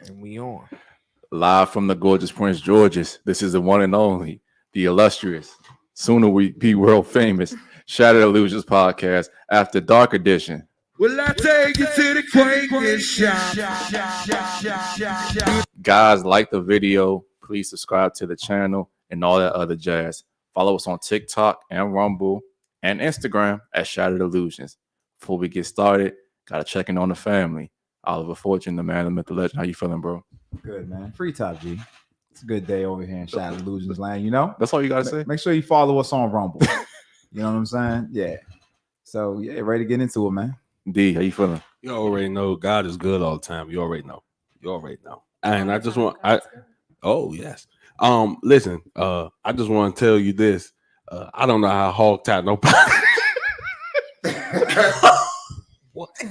And we on. Live from the gorgeous Prince George's. This is the one and only, the illustrious, soon to be world famous, Shattered Illusionz podcast, After Dark edition. Will I take you to the cranking shop? Guys, like the video. Please subscribe to the channel and all that other jazz. Follow us on TikTok and Rumble and Instagram at Shattered Illusionz. Before we get started, gotta check in on the family. Oliver Fortune, the man, the myth, the legend. How you feeling, bro? Good, man. Free top, G. It's a good day over here in Shattered Illusionz land, you know? That's all you gotta say? Make sure you follow us on Rumble. You know what I'm saying? Yeah. So, yeah, ready to get into it, man. D, how you feeling? You already know God is good all the time. You already know. And I just want yes. Listen, I just want to tell you this. I don't know how hog tied nobody.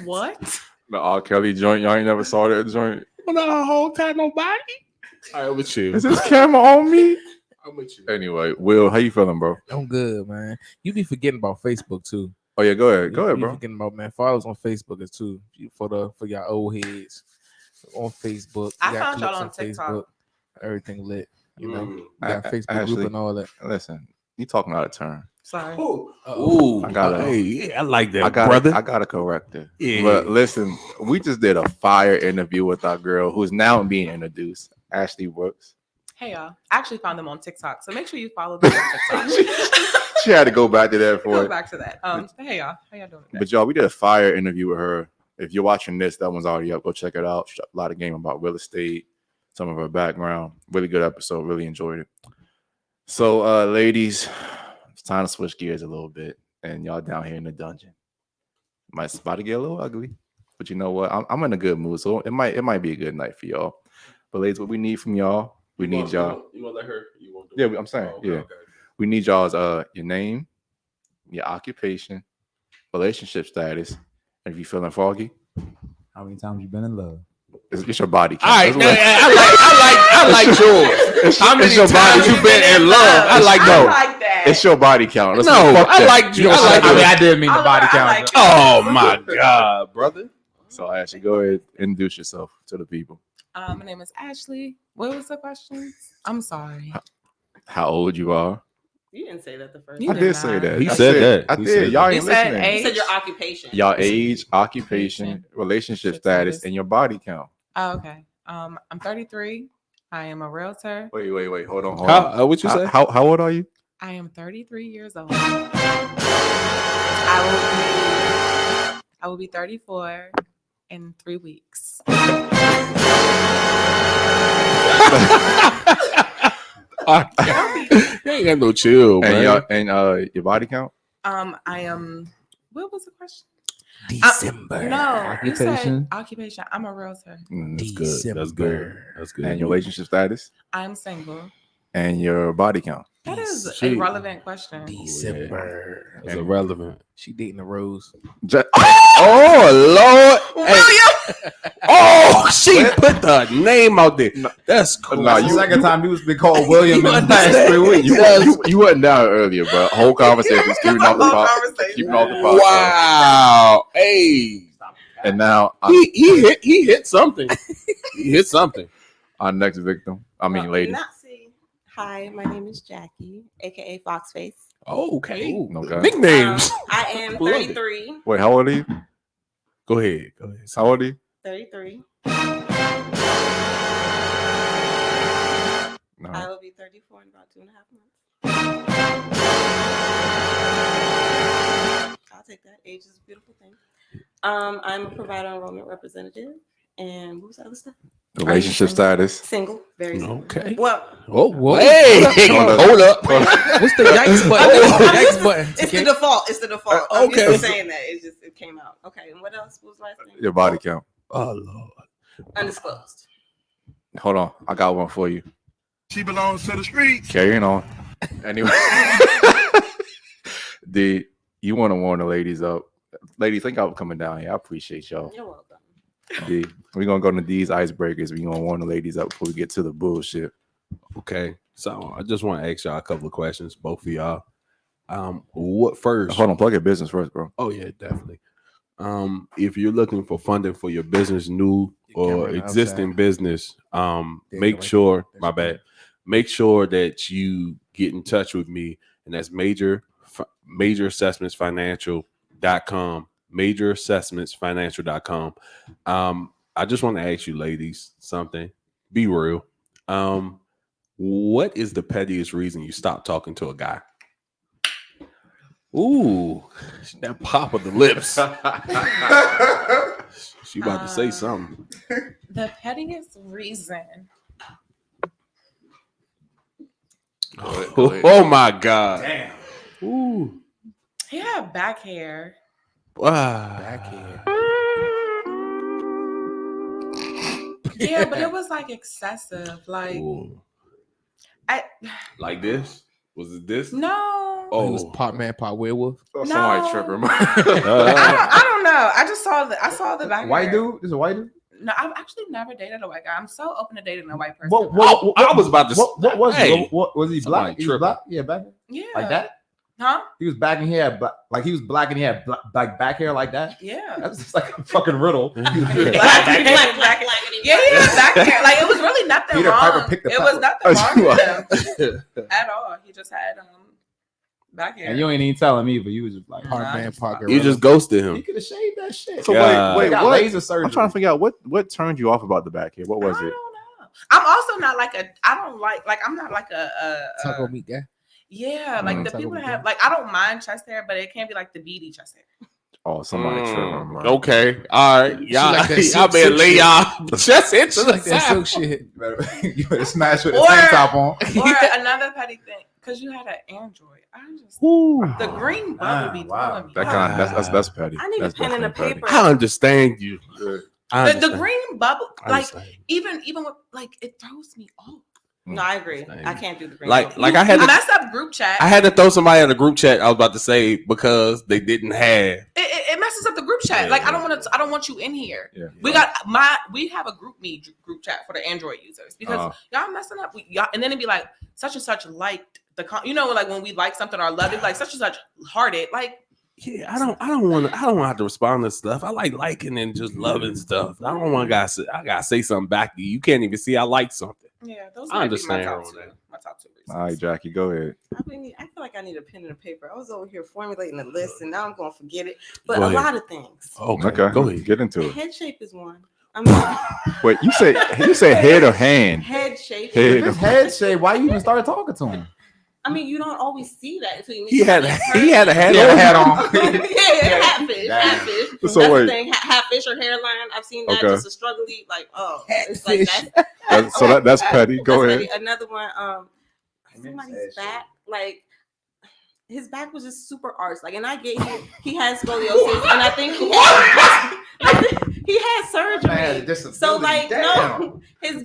What? The R. Kelly joint. Y'all ain't never saw that joint. I don't know how hog tied nobody. All right, with you. Is this camera on me? I'm with you. Anyway, Will, how you feeling, bro? I'm good, man. You be forgetting about Facebook too. Oh yeah, go ahead, You bro. Forgetting about, man. Follow us on Facebook as too for y'all old heads on Facebook. I We got found y'all clips on TikTok. Everything lit. You know, Mm. we got Facebook Actually, group and all that. Listen, you talking out of turn. Sorry. Ooh, I got it. hey, yeah, I like that, I got brother. I got to correct it. Yeah. But listen, we just did a fire interview with our girl who's now being introduced, Ashley Brooks. Hey y'all. I actually found them on TikTok, so make sure you follow them on TikTok. She had to go back to that for Go it. back to that. Hey y'all. How y'all doing today? But y'all, we did a fire interview with her. If you're watching this, that one's already up. Go check it out. A lot of game about real estate, some of her background. Really good episode. Really enjoyed it. So, ladies, it's time to switch gears a little bit. And y'all down here in the dungeon. It's about to get a little ugly. But you know what? I'm in a good mood. So it might be a good night for y'all. But ladies, what we need from y'all, we need y'all. You want to let her? You want to Yeah, I'm saying. Yeah. We need y'all's your name, your occupation, relationship status, and if you feeling foggy, How many times you been in love? it's your body count. All right, That's I like yours. How many it's your times body. you been in love? I like I those. like that. It's your body count. Let's No, fuck I that. like you. don't I like say I mean, that. I did mean the body I count. like Oh my God, brother. So Ashley, go ahead, introduce yourself to the people. My name is Ashley. What was the question? I'm sorry. How old you are? You didn't say that the first I time. did say that. He I said that. I He did. said Y'all that. ain't You said listening. age. You said your occupation. Y'all age, occupation, relationship status, and your body count. Oh, okay. I'm 33. I am a realtor. Wait. Hold on. What you say? How old are you? I am 33 years old. I will be 34 in 3 weeks. You ain't got no chill, man. And your body count? I am. What was the question? December. No, you said Occupation? occupation. I'm a realtor. That's good. That's good. That's good. And your relationship status? I'm single. And your body count? That is a Shit. relevant question. December. That's irrelevant. She dating a rose. Oh Lord! Hey. Oh, she put the name out there. That's cool. No, That's the second time you was been called William in the understand? last 3 weeks. You wasn't down earlier, bro. Whole conversation. Keeping off the Whole pot. conversation. Keeping off the pot. Wow. Hey. And now He hit something. He hit something. our next victim. I mean, lady. Hi, my name is Jackie, aka Foxface. Oh, okay. Okay. Nicknames. I am Love it. 33. Wait, how old are you? Go ahead. How old are you? 33. No. I will be 34 in about 2.5 months. I'll take that. Age is a beautiful thing. I'm a provider enrollment representative. And what was the other stuff? Relationship status. Single. Very single. Okay. Well, Oh, Whoa. hey, hold up. What's the yikes button? What's the yikes button? it's the default. It's the default. I'm Okay. used to saying that. It came out. Okay. And what else? What was the last thing? Your body count. Oh Lord. Undisclosed. Hold on. I got one for you. She belongs to the streets. Carrying on. Anyway. You want to warm the ladies up. Ladies, thank y'all for coming down here. I appreciate y'all. You're welcome. We're going to go into these icebreakers. We're going to warn the ladies up before we get to the bullshit. Okay. So I just want to ask y'all a couple of questions, both of y'all. What first? Hold on. Plug your business first, bro. Oh yeah, definitely. If you're looking for funding for your business, new Your camera or on the existing outside. business, make right sure, there. my That's bad, make sure that you get in touch with me, and that's major assessmentsfinancial.com, major assessmentsfinancial.com. I just want to ask you ladies something. Be real. What is the pettiest reason you stopped talking to a guy? Ooh, that pop of the lips. She about to say something. The pettiest reason. Go ahead. Oh my God. Damn. Ooh. He had back hair. Back here. Yeah, but it was like excessive. Like Ooh. I Like this? Was it this? no. Oh, he was Oh. part man, part werewolf. Oh, somebody No. tripping. I don't know. I just saw the back White hair. dude? This is a white dude? No, I've actually never dated a white guy. I'm so open to dating a white person. I was about to. What was Hey, he? What was he somebody black? He was tripping. black? Yeah, back Yeah. like that. Huh? He was black and he had like he was black and he had like back hair like that. Yeah. That's just like a fucking riddle. Black hair. Yeah, he had back hair. Like it was really nothing Peter wrong. Piper picked the It was pepper. nothing wrong with him at all. He just had back hair. And you ain't even telling me, but you was just like, Part Nah, man, just part fuck. gorilla. You just ghosted he him. could have shaved that shit. So God. wait, Got what? laser surgery. I'm trying to figure out what turned you off about the back here. What was I it? don't know. I'm also not like I'm not like Taco meat guy. yeah, like the Taco people that meat have guy. like I don't mind chest hair, but it can't be like the beady chest hair. Oh, somebody tripping. Bro. Okay. All right. Y'all, like that y'all silk better lay shit. y'all chest into She the like that silk side. shit. You better smash with a Or- tank top on. Or another petty thing, because you had an Android. I just the green bubble be wow. doing me. That kind that's petty. I need a That's pen and a definitely petty. paper. I understand you. I The understand. green bubble, I like understand. even with like it throws me off. No, I agree. Same. I can't do the green. Like bubble. I had You to, mess up group chat. I had to throw somebody in the group chat. I was about to say because they didn't have. It messes up the group chat. Yeah, Like yeah. I don't want you in here. Yeah. We have a group chat for the Android users because y'all messing up. Y'all, and then it'd be like such and such liked the like when we like something or love it, like such and such hearted. Like Yeah, I don't want to have to respond to stuff. I like liking and just loving stuff. I don't want I gotta say something back to you. You can't even see I like something. yeah, those I might understand be her my top on two. that. My top two reasons. All right, Jackie, go ahead. I feel like I need a pen and a paper. I was over here formulating a list, and now I'm going to forget it. But Go a ahead. lot of things. Okay, Okay, go ahead. Get into it. Head shape is one. I mean, Wait, you say head or hand? head shape. Head. If his head shaved, why you even started talking to him? I mean, you don't always see that until you meet He had somebody in a hat He had a on. hat on. yeah, hatfish. Damn. Hatfish. So That's wait. the thing. Hatfish or hairline. I've seen that. Okay. Just a struggly, like, oh, it's like Hatfish. That's petty. Go that's ahead. petty. Another one, somebody's back, like his back was just super arched. Like, and I get he has scoliosis, and I think he had surgery. Man, disability. So like no,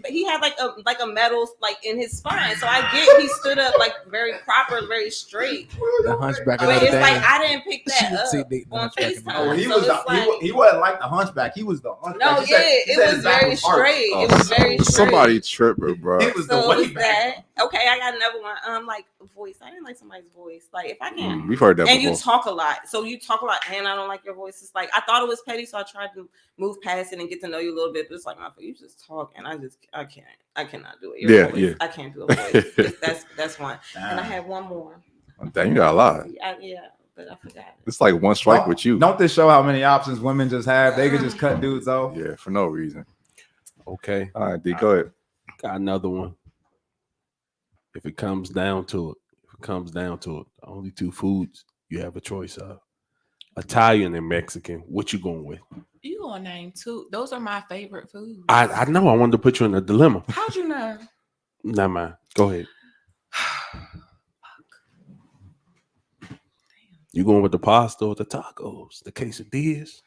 he had like a metal like in his spine. So I get he stood up like very proper, very straight. The hunchback of But Notre it's like Dame. I didn't pick She that would say up they- the on hunchback of FaceTime. Oh, he So was it's like, he wasn't like the hunchback. He was the hunchback. no, He said- he it said was his back very was arched. straight. It was very straight. Somebody tripping, bro. He was the So way it's back. that. Okay, I got another one. Like voice. I didn't like somebody's voice. Like if I can't. We've heard that And before. you talk a lot. So you talk a lot, and I don't like your voice. It's like I thought it was petty, so I tried to move past it and get to know you a little bit. But it's like, you just talk, and I cannot do it. Your Yeah, voice, yeah. I can't do a voice. that's one. And I had one more. Dang, you got a lot. Yeah, but I forgot it. It's like one strike with you. Don't this show how many options women just have? They could just cut dudes off. Yeah, for no reason. Okay, All right, D, go ahead. got another one. If it comes down to it, the only two foods you have a choice of: Italian and Mexican. What you going with? You gonna name two? Those are my favorite foods. I know. I wanted to put you in a dilemma. How'd you know? Never mind. Go ahead. You going with the pasta or the tacos, the quesadillas,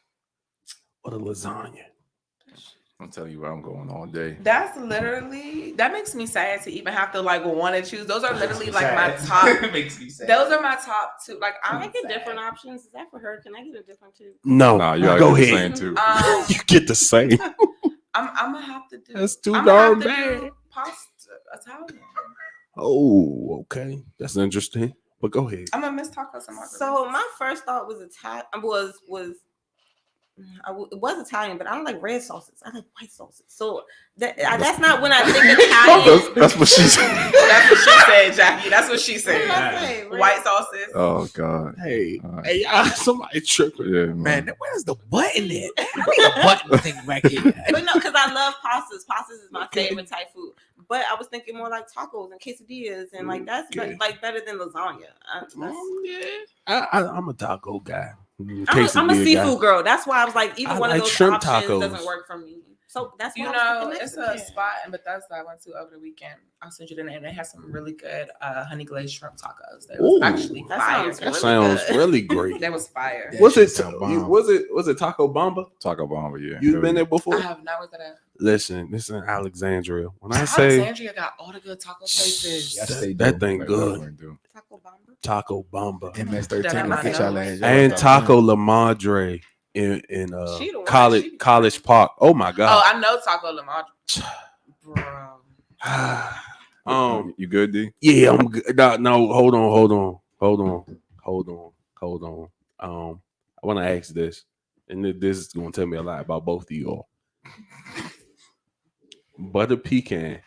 or the lasagna? I'm telling you where I'm going all day. That makes me sad to even have to like want to choose. Those are literally like my top. Makes me sad. Those are my top two. Like Can I I'm get different options? Is that for her? Can I get a different two? No, Nah, you gotta go get the ahead. same too. You get the same. I'm gonna have to do. That's too I'm darn gonna have to bad. do pasta Italian. Oh, okay. That's interesting. But go ahead. I'm gonna miss tacos and margaritas. So my first thought was it was Italian, but I don't like red sauces. I like white sauces. So that's not when I think Italian. That's what she said. That's what she said, Jackie. That's what she What said. did I say? White sauces. Oh God. Hey, Alright. hey, somebody tripping. Yeah, Man, where's the button at? I need a button thing back here. But no, because I love pastas. Pastas is my favorite type food. But I was thinking more like tacos and quesadillas, and like that's like better than lasagna. I'm a taco guy. I'm a Quesadilla seafood guy. girl. That's why I was like, either I one of like those shrimp options tacos. doesn't work for me. So that's You why I was know, thinking it's a Mexican. spot in Bethesda I went to over the weekend. I'll send you the name. And they had some really good honey glazed shrimp tacos. They was Ooh, actually that fire. sounds That really sounds good. really great. That was fire. Yeah. Was shit it? sound bomb. Was it Taco Bamba? Taco Bomba, yeah. You've been there before? I have not looked at that. Listen, this is Alexandria. When I say Alexandria got all the good taco places. Yes, they that do. thing Like, good, do. Taco Bamba. Taco Bamba MS13 That will get y'all ass. and Taco La Madre in She the one, college she- College Park. Oh my Oh, God. I know Taco La Madre. Bro. You good, D? Yeah, I'm good. No, hold on. I want to ask this, and this is going to tell me a lot about both of you all. Butter pecan,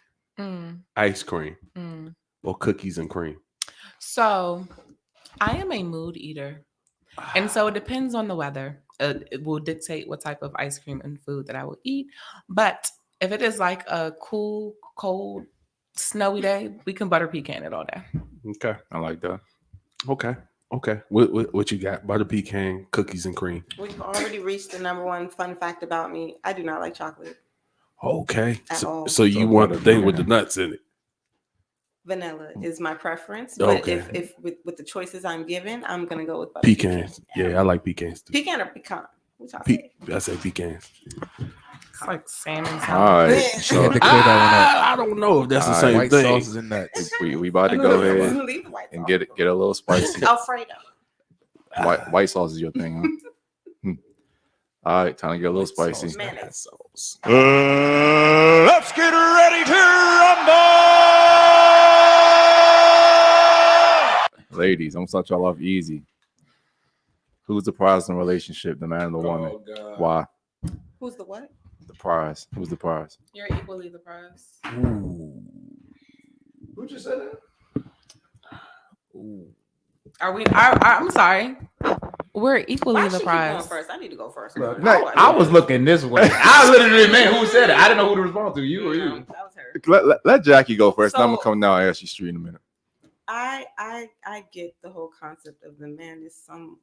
ice cream, or cookies and cream? So, I am a mood eater. And so it depends on the weather. It will dictate what type of ice cream and food that I will eat. But if it is like a cool, cold, snowy day, we can butter pecan it all day. Okay. I like that. Okay. What you got? Butter pecan, cookies and cream. We've already reached the number one fun fact about me. I do not like chocolate. Okay. At all. So you So want the butter thing with the pecan. nuts in it? Vanilla is my preference. But Okay. if with the choices I'm given, I'm gonna go with butter Pecans. Yeah, I like pecans too. Pecan or pecan? Which I say? I say pecans. It's like salmon. All right. She So had to clear that I don't know if that's the All same one up. White thing. sauces and nuts. we about to go ahead Leave the white and sauce. get a little spicy. Alfredo. White sauce is your thing, huh? All right, time to get a little spicy. Mayonnaise. Let's get ready to rumble. Ladies, I'm gonna start y'all off easy. Who's the prize in a relationship, the man or the woman? Why? Who's the what? The prize. Who's the prize? You're equally the prize. Ooh. Who just said that? Are we? I'm sorry. We're equally Why the she keep prize. going first? I need to go first. Look, Oh, I was looking this way. I literally meant who said it. I didn't know who to respond to. You or No, you? that was her. Let Jackie go first. then I'm So- gonna come down and ask you straight in a minute. I get the whole concept of the man is some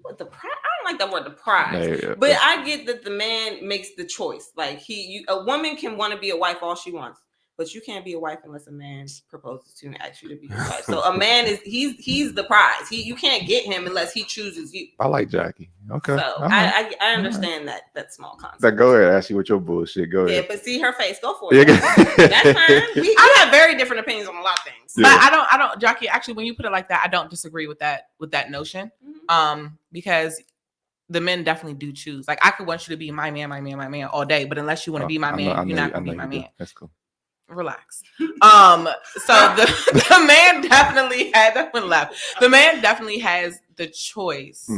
what the prize. I don't like that word, the prize. Yeah, But I get that the man makes the choice. Like a woman can want to be a wife all she wants, but you can't be a wife unless a man proposes to and asks you to be his wife. So a man is he's the prize. You can't get him unless he chooses you. I like Jackie. Okay. So All right. I understand that small concept. Now go ahead, Ashley, with your bullshit. Go Yeah, ahead. but see her face. Go for Yeah, it. go- That's fine. We have very different opinions on a lot of things. Yeah. But I don't, Jackie. Actually, when you put it like that, I don't disagree with that notion. Because the men definitely do choose. Like I could want you to be my man all day, but unless you want to be my man, you're not gonna be my man. That's cool. Relax. So the man definitely had that one left. The man definitely has the choice,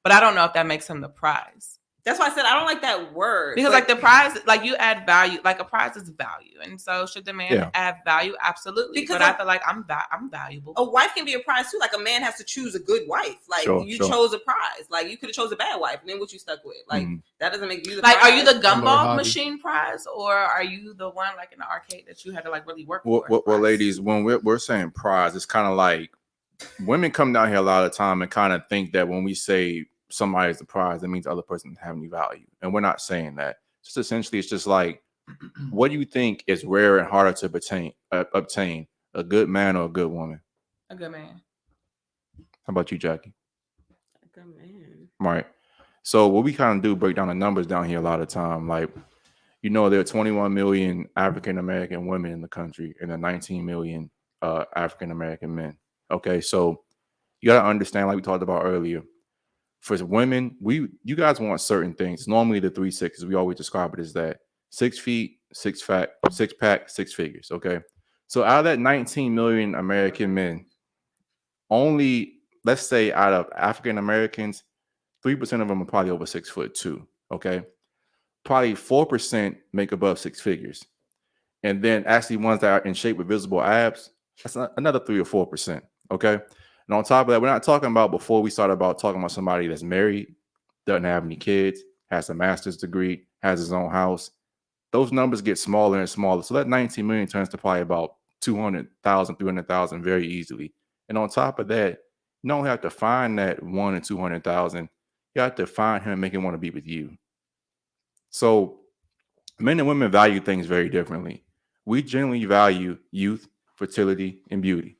but I don't know if that makes him the prize. That's why I said I don't like that word. Because like the prize, like you add value, like a prize is value, and so should the man add value? Absolutely. Because but I feel like I'm valuable. a wife can be a prize too. Like a man has to choose a good wife. Like Sure. chose a prize. Like you could have chose a bad wife, and then what you stuck with. Like that doesn't make you the Like, prize. are you the Hello, gumball Hobby. machine prize, or are you the one like in the arcade that you had to like really work for? Well, ladies, when we're saying prize, it's kind of like women come down here a lot of time and kind of think that when we say somebody is the prize, that means the other person doesn't have any value, and we're not saying that. Just essentially, it's just like, what do you think is rare and harder to obtain, a good man or a good woman? A good man. How about you, Jackie? A good man. Right. So what we kind of do, break down the numbers down here a lot of time. Like, there are 21 million African American women in the country and there are 19 million African American men. Okay, so you got to understand, like we talked about earlier, for women, you guys want certain things. Normally the 3 6s, we always describe it as that: 6 feet, 6 pack, 6 figures. Okay, so out of that 19 million American men, only, let's say, out of African Americans, 3% of them are probably over 6'2". Okay, probably 4% make above six figures, and then actually ones that are in shape with visible abs, that's another 3 or 4%. Okay, and on top of that, we're not talking about before we started about talking about somebody that's married, doesn't have any kids, has a master's degree, has his own house. Those numbers get smaller and smaller. So that 19 million turns to probably about 200,000, 300,000 very easily. And on top of that, you don't have to find that 1 and 200,000. You have to find him and make him want to be with you. So men and women value things very differently. We generally value youth, fertility, and beauty.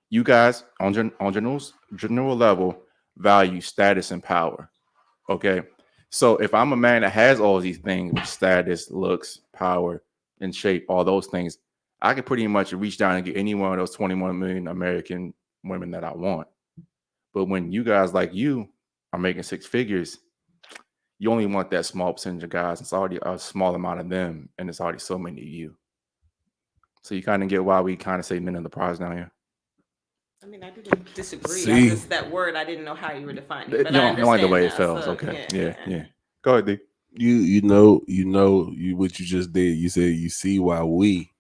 You guys on general level value status and power. Okay. So if I'm a man that has all these things, status, looks, power, and shape, all those things, I can pretty much reach down and get any one of those 21 million American women that I want. But when you guys like you are making six figures, you only want that small percentage of guys. It's already a small amount of them, and it's already so many of you. So you kind of get why we kind of say men are the prize down here. I mean, I didn't disagree. See? I just that word I didn't know how you were defining it. You But don't like the way it now, feels. so, Okay. Yeah. Go ahead, D. You know what you just did. You said you see why we.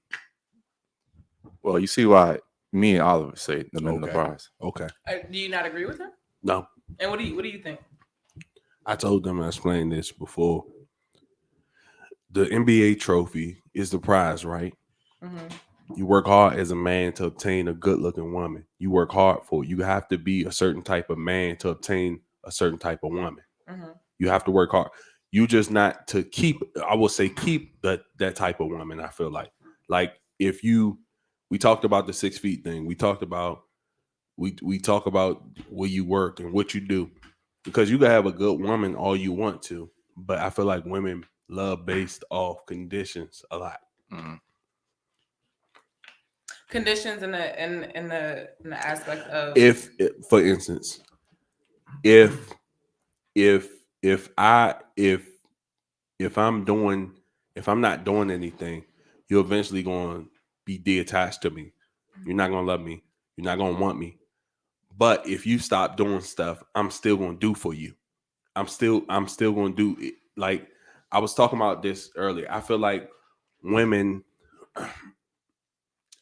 Well, you see why me and Oliver say the men are the Okay. prize. Okay. Do you not agree with him? No, And what do you think? I told them I explained this before. The NBA trophy is the prize, right? Mm-hmm. You work hard as a man to obtain a good-looking woman. You work hard for it. You have to be a certain type of man to obtain a certain type of woman. Mm-hmm. You have to work hard. You just not to keep. I will say keep that type of woman. I feel like if you, we talked about the 6 feet thing. We talked about we talk about where you work and what you do, because you can have a good woman all you want to, but I feel like women love based off conditions a lot. Mhm. Conditions in the aspect of If for instance, if I'm not doing anything, you're eventually going to be detached to me. You're not going to love me. You're not going to want me. But if you stop doing stuff, I'm still going to do for you. I'm still going to do it. Like I was talking about this earlier. I feel like women,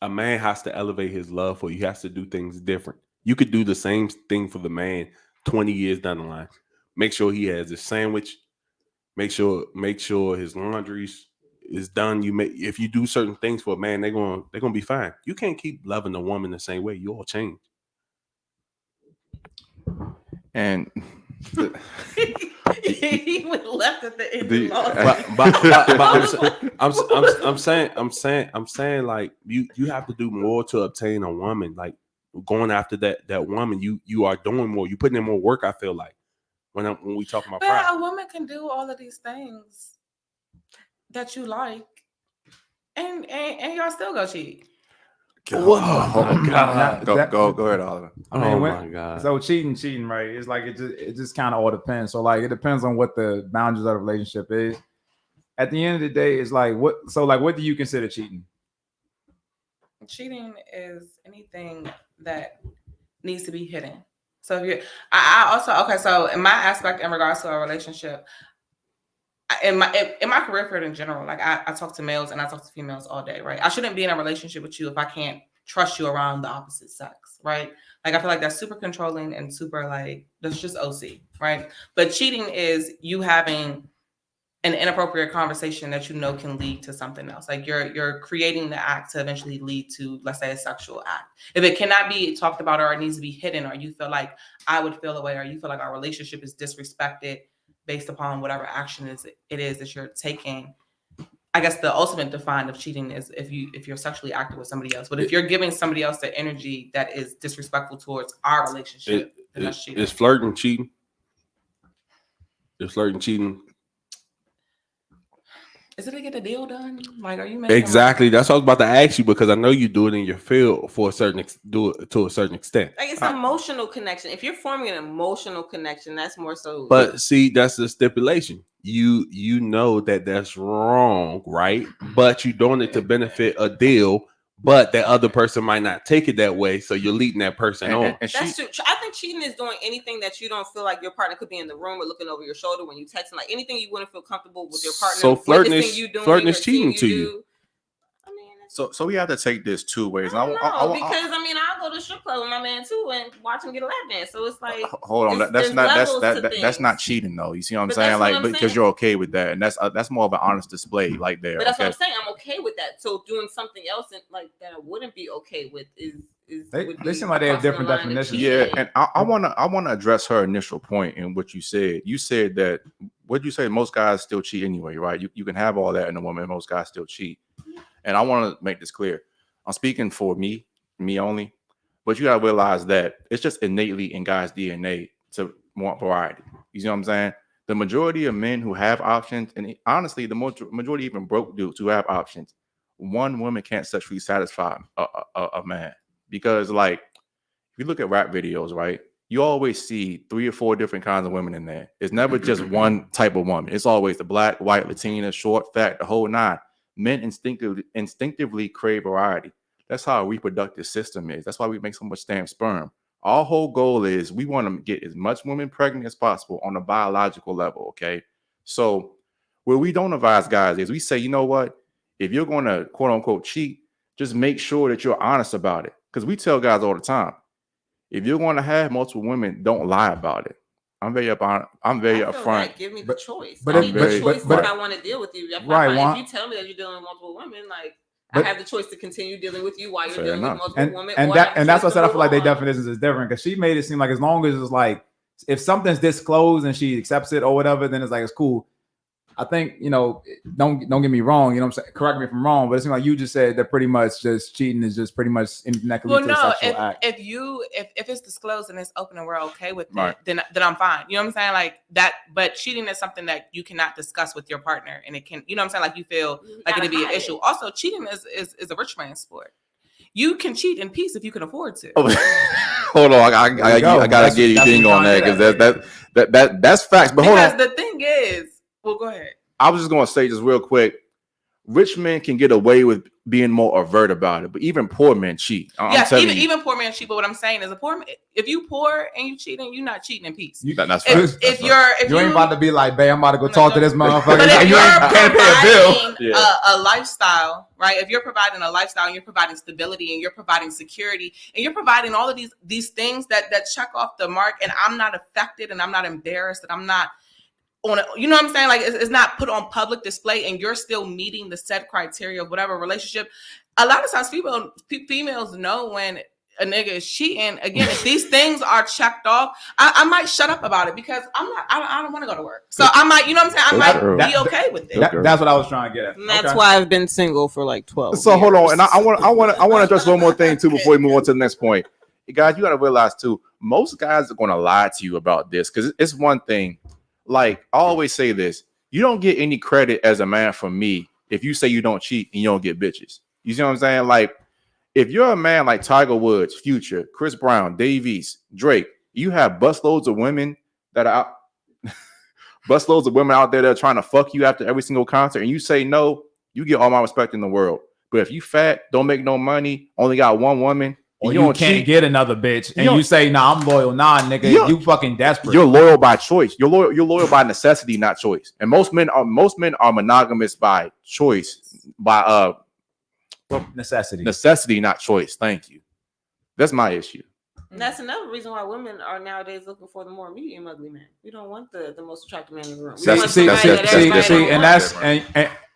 a man has to elevate his love for you. He has to do things different. You could do the same thing for the man 20 years down the line. Make sure he has his sandwich. Make sure his laundry is done. If you do certain things for a man, they're gonna be fine. You can't keep loving a woman the same way. You all change. And he went left at the end. The- But I'm saying like you have to do more to obtain a woman. Like going after that woman, you are doing more. You putting in more work. I feel like when we talk about but pride. a woman can do all of these things that you like, and y'all still go cheat. Oh my God. Go ahead, Oliver. I mean, Oh when- my God. So cheating, right? It's like it just kind of all depends. So like it depends on what the boundaries of the relationship is. At the end of the day, it's like what do you consider cheating? Cheating is anything that needs to be hidden. So if you, I also okay. So in my aspect in regards to a relationship, in my career field in general, like I talk to males and I talk to females all day, right? I shouldn't be in a relationship with you if I can't trust you around the opposite sex, right? Like I feel like that's super controlling and super like that's just OC, right? But cheating is you having an inappropriate conversation that you know can lead to something else. Like you're creating the act to eventually lead to, let's say, a sexual act. If it cannot be talked about or it needs to be hidden, or you feel like I would feel away, or you feel like our relationship is disrespected based upon whatever action it is that you're taking. I guess the ultimate define of cheating is if you're sexually active with somebody else. But if you're giving somebody else the energy that is disrespectful towards our relationship, then that's cheating. Is flirting cheating? Is flirting cheating? Is it to get a deal done? Like, are you making Exactly. That's what I was about to ask you, because I know you do it in your field to a certain extent. Like it's emotional connection. If you're forming an emotional connection, that's more so. But see, that's the stipulation. You know that's wrong, right? But you're doing it to benefit a deal. but that other person might not take it that way, so you're leading that person on. And That's true. I think cheating is doing anything that you don't feel like your partner could be in the room or looking over your shoulder when you texting, like anything you wouldn't feel comfortable with your partner. So flirting is or cheating to you. do. I mean, so we have to take this two ways. I don't know, because I mean, I'll go to the strip club with my man too and watch him get a lap dance. So it's like, hold on, that's not cheating though. You see what I'm saying? Like, because you're okay with that, and that's more of an honest display, like there. But that's what I'm saying. I'm okay with that. So doing something else like that I wouldn't be okay with is they seem like they have different definitions. Yeah, and I wanna address her initial point in what you said. You said that what you say, most guys still cheat anyway, right? You can have all that in a woman, most guys still cheat. And I want to make this clear. I'm speaking for me only, but you gotta realize that it's just innately in guys' DNA to want variety. You see what I'm saying? The majority of men who have options, and honestly, the majority even broke dudes who have options, one woman can't sexually satisfy a man. Because like, if you look at rap videos, right, you always see 3 or 4 different kinds of women in there. It's never just one type of woman. It's always the black, white, Latina, short, fat, the whole 9. Men instinctively crave variety. That's how our reproductive system is. That's why we make so much damn sperm. Our whole goal is we want to get as much women pregnant as possible on a biological level, okay? So where we don't advise guys is we say, you know what? If you're going to quote unquote cheat, just make sure that you're honest about it. Because we tell guys all the time, if you're going to have multiple women, don't lie about it. I'm very upfront. Like, give me the choice. But I need the choice if I want to deal with you. Right. If you tell me that you're dealing with multiple women, like I have the choice to continue dealing with you while you're dealing with multiple women. And that's what I said. I feel like their definitions is different because she made it seem like as long as it's like if something's disclosed and she accepts it or whatever, then it's like it's cool. I think, you know, don't get me wrong, you know what I'm saying? Correct me if I'm wrong, but it seems like you just said that pretty much just cheating is just pretty much connected to a sexual act. If it's disclosed and it's open and we're okay with right. it, then I'm fine. You know what I'm saying? Like that, but cheating is something that you cannot discuss with your partner, and it can, you know what I'm saying? Like you feel like it'd be an issue. Also, cheating is a rich man's sport. You can cheat in peace if you can afford to. Hold on, I gotta get you ding on that because that's facts. But hold on, because the thing is. Well, go ahead. I was just going to say just real quick, rich men can get away with being more overt about it, but even poor men cheat. Yes, even poor men cheat. But what I'm saying is, if you poor and you cheating, you're not cheating in peace. That's if you ain't about to be like, babe, I'm about to go talk to this motherfucker. But if you can't pay a bill, a lifestyle, right? If you're providing a lifestyle and you're providing stability and you're providing security and you're providing all of these things that check off the mark, and I'm not affected and I'm not embarrassed and I'm not. You know what I'm saying? Like it's not put on public display and you're still meeting the set criteria of whatever relationship. A lot of times females know when a nigga is cheating. Again, if these things are checked off, I might shut up about it because I don't want to go to work. So I might, you know what I'm saying? I might be okay with it. That's what I was trying to get at. And that's why I've been single for like 12 So years. hold on. And I want to address one more thing too before we move on to the next point. You guys, you got to realize too, most guys are going to lie to you about this because it's one thing. Like I always say this, you don't get any credit as a man from me if you say you don't cheat and you don't get bitches. You see what I'm saying? Like if you're a man like Tiger Woods, Future, Chris Brown, Davies, Drake, you have busloads of women that are out, busloads of women out there that are trying to fuck you after every single concert, and you say no, you get all my respect in the world. But if you fat, don't make no money, only got one woman. Or you can't get another bitch, and you say, "Nah, I'm loyal." Nah, nigga, you fucking desperate. You're loyal by choice. You're loyal by necessity, not choice. And most men are monogamous by choice, by necessity, not choice. Thank you. That's my issue. And that's another reason why women are nowadays looking for the more medium ugly man. We don't want the most attractive man in the room.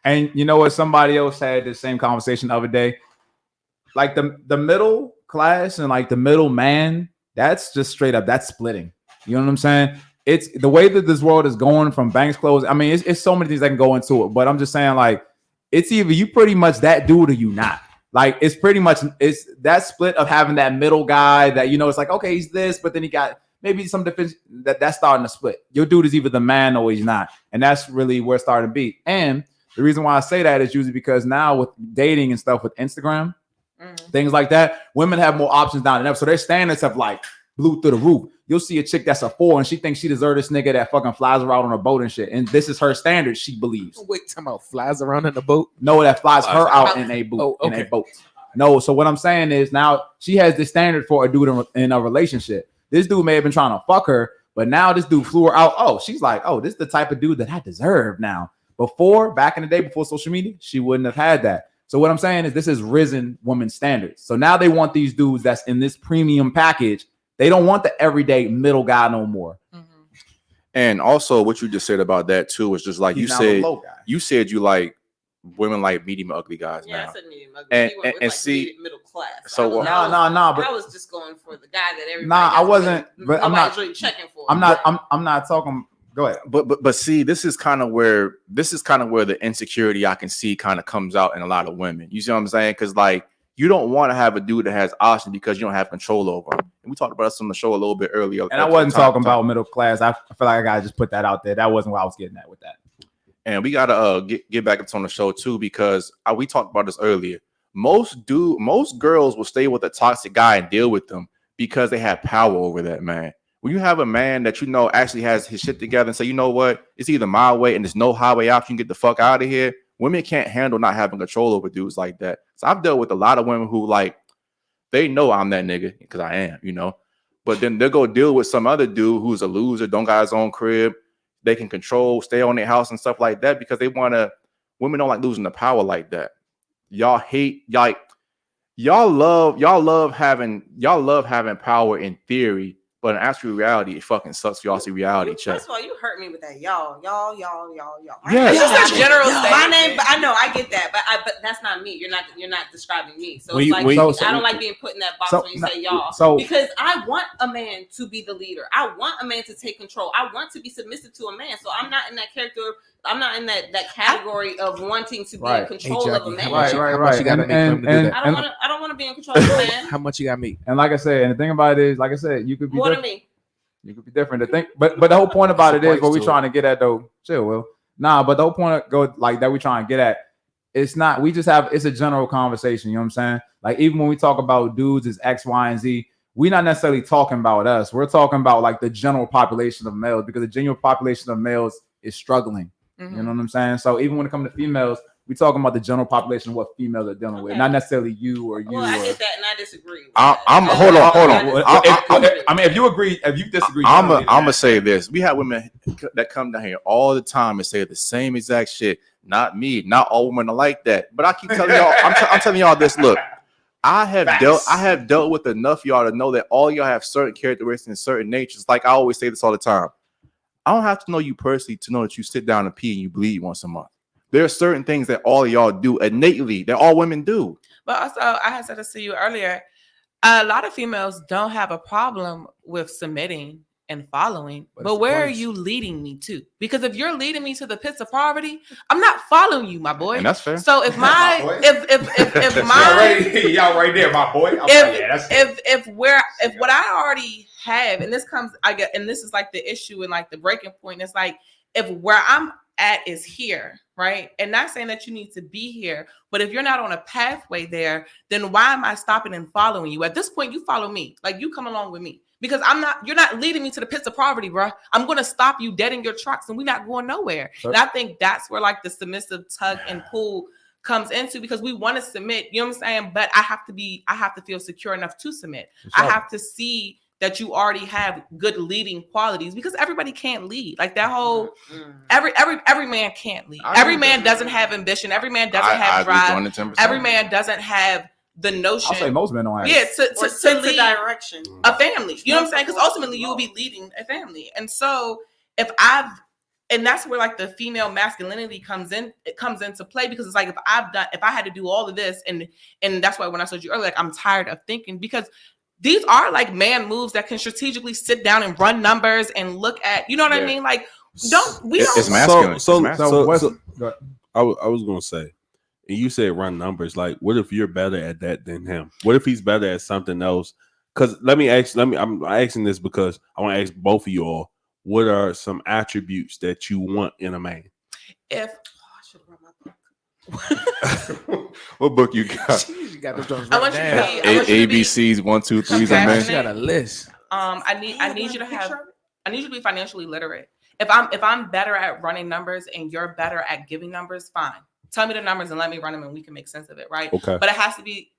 And you know what? Somebody else had the same conversation the other day. Like the middle class and like the middle man, that's just straight up, that's splitting. You know what I'm saying? It's the way that this world is going from banks closed. I mean, it's so many things that can go into it, but I'm just saying, like, it's either you pretty much that dude or you not. Like, it's pretty much it's that split of having that middle guy that, you know, it's like, okay, he's this, but then he got maybe some defense that's starting to split. Your dude is either the man or he's not, and that's really where it's starting to be. And the reason why I say that is usually because now with dating and stuff with Instagram. Things like that, women have more options down than ever. So their standards have like blew through the roof. You'll see a chick that's a 4 and she thinks she deserves this nigga that fucking flies around on a boat and shit. And this is her standard, she believes. Wait, talking about flies around in the boat? No, that flies her out in a boat. Oh, okay. In a boat. No, so what I'm saying is now she has this standard for a dude in a relationship. This dude may have been trying to fuck her, but now this dude flew her out. Oh, she's like, oh, this is the type of dude that I deserve now. Before, back in the day, before social media, she wouldn't have had that. So what I'm saying is this is risen women's standards. So now they want these dudes that's in this premium package. They don't want the everyday middle guy no more. Mhm. And also what you just said about that too is just like He's you now said, a low guy. you said you like women like medium ugly guys Yeah, now. I said medium ugly. And- He went and- with, and like, see- middle class. so- But I was just going for the guy that everybody. Nah, I doesn't wasn't- really- but I'm nobody's not- really checking for. I'm not talking. Go ahead. But see, this is kind of where the insecurity I can see kind of comes out in a lot of women. You see what I'm saying? Because like you don't want to have a dude that has options because you don't have control over him. And we talked about this on the show a little bit earlier. And I wasn't talking about middle class. I feel like I gotta just put that out there. That wasn't what I was getting at with that. And we gotta get back into on the show too because we talked about this earlier. Most girls will stay with a toxic guy and deal with them because they have power over that man. When you have a man that you know actually has his shit together and say, you know what, it's either my way and there's no highway out, you can get the fuck out of here. Women can't handle not having control over dudes like that. So I've dealt with a lot of women who like they know I'm that nigga because I am, you know. But then they'll go deal with some other dude who's a loser, don't got his own crib. They can control, stay on their house and stuff like that because they want to. Women don't like losing the power like that. Y'all hate y'all love having power in theory. But in actual reality, it fucking sucks for y'all see reality check. First of all, you hurt me with that, y'all. Yeah. It's just a general My statement. name, but I know I get that, but that's not me. You're not describing me. So When it's you- like when you- I don't like being put in that box when you say y'all. So Because I want a man to be the leader. I want a man to take control. I want to be submissive to a man. So I'm not in that character. I'm not in that category of wanting to be in Right. control Hey, of a Jackie, man. how much you- Right. how much you gotta make for him to do that? I don't want to be in control of a man. How much you got me? And like I said, and the thing about it is, like I said, you could be More than different. me. You could be different. The thing, but the whole point about it is what we Twice, too. trying to get at though. Chill, Will. Nah, but the whole point of go like that we trying to get at. It's not. We just have. It's a general conversation. You know what I'm saying? Like even when we talk about dudes as X, Y, and Z, we're not necessarily talking about us. We're talking about like the general population of males because the general population of males is struggling. Mhm. You know what I'm saying? So even when it comes to females, we talking about the general population of what females are dealing with, Okay. not necessarily you or you. Well, I or, get that, and I disagree. with I'm- that. I'm- I- hold on, I- hold I on. disagree. I mean, if you agree, if you disagree, I'm generally, gonna say this. We have women that come down here all the time and say the same exact shit. Not me. Not all women are like that. But I keep telling y'all. I'm telling y'all this. Look, I have dealt with enough y'all to know that all y'all have certain characteristics and certain natures. Like I always say this all the time. I don't have to know you personally to know that you sit down and pee and you bleed once a month. There are certain things that all of y'all do innately that all women do. But also, I had said this to you earlier. A lot of females don't have a problem with submitting and following, But but it's the where are place. you leading me to? Because if you're leading me to the pits of poverty, I'm not following you, my boy. And that's fair. So if my My boy. if my y'all right there, my boy. if what I already have, and this is like the issue and like the breaking point, it's like if where I'm at is here, right? And not saying that you need to be here, but if you're not on a pathway there, then why am I stopping and following you? At this point, you follow me, like you come along with me. Because you're not leading me to the pits of poverty, bro. I'm going to stop you dead in your tracks and we're not going nowhere. Sure. And I think that's where like the submissive tug and pull comes into because we want to submit, you know what I'm saying? But I have to feel secure enough to submit. I have to see that you already have good leading qualities because everybody can't lead. Like that whole every man can't lead. Every man doesn't have ambition. Every man doesn't have drive. Every man doesn't have the notion. I'll say most men don't have. Yeah, Or to sense of lead direction. a family. You know what I'm saying? Because ultimately you will be leading a family. And so and that's where like the female masculinity comes into play because it's like if I had to do all of this and that's why when I told you earlier, like I'm tired of thinking because these are like man moves that can strategically sit down and run numbers and look at, you know what I mean? Like It's masculine. So Go ahead. I was gonna say, and you said run numbers. Like, what if you're better at that than him? What if he's better at something else? Because I'm asking this because I want to ask both of you all. What are some attributes that you want in a man? I should run my book. What book you got? Jeez, you got those joints I right want you to down. be- I want you to be- ABCs 1, 2, 3s, and Compassionate. She men. got a list. I need you to be financially literate. If I'm better at running numbers and you're better at giving numbers, fine. Tell me the numbers and let me run them, and we can make sense of it, right? Okay. But it has to be.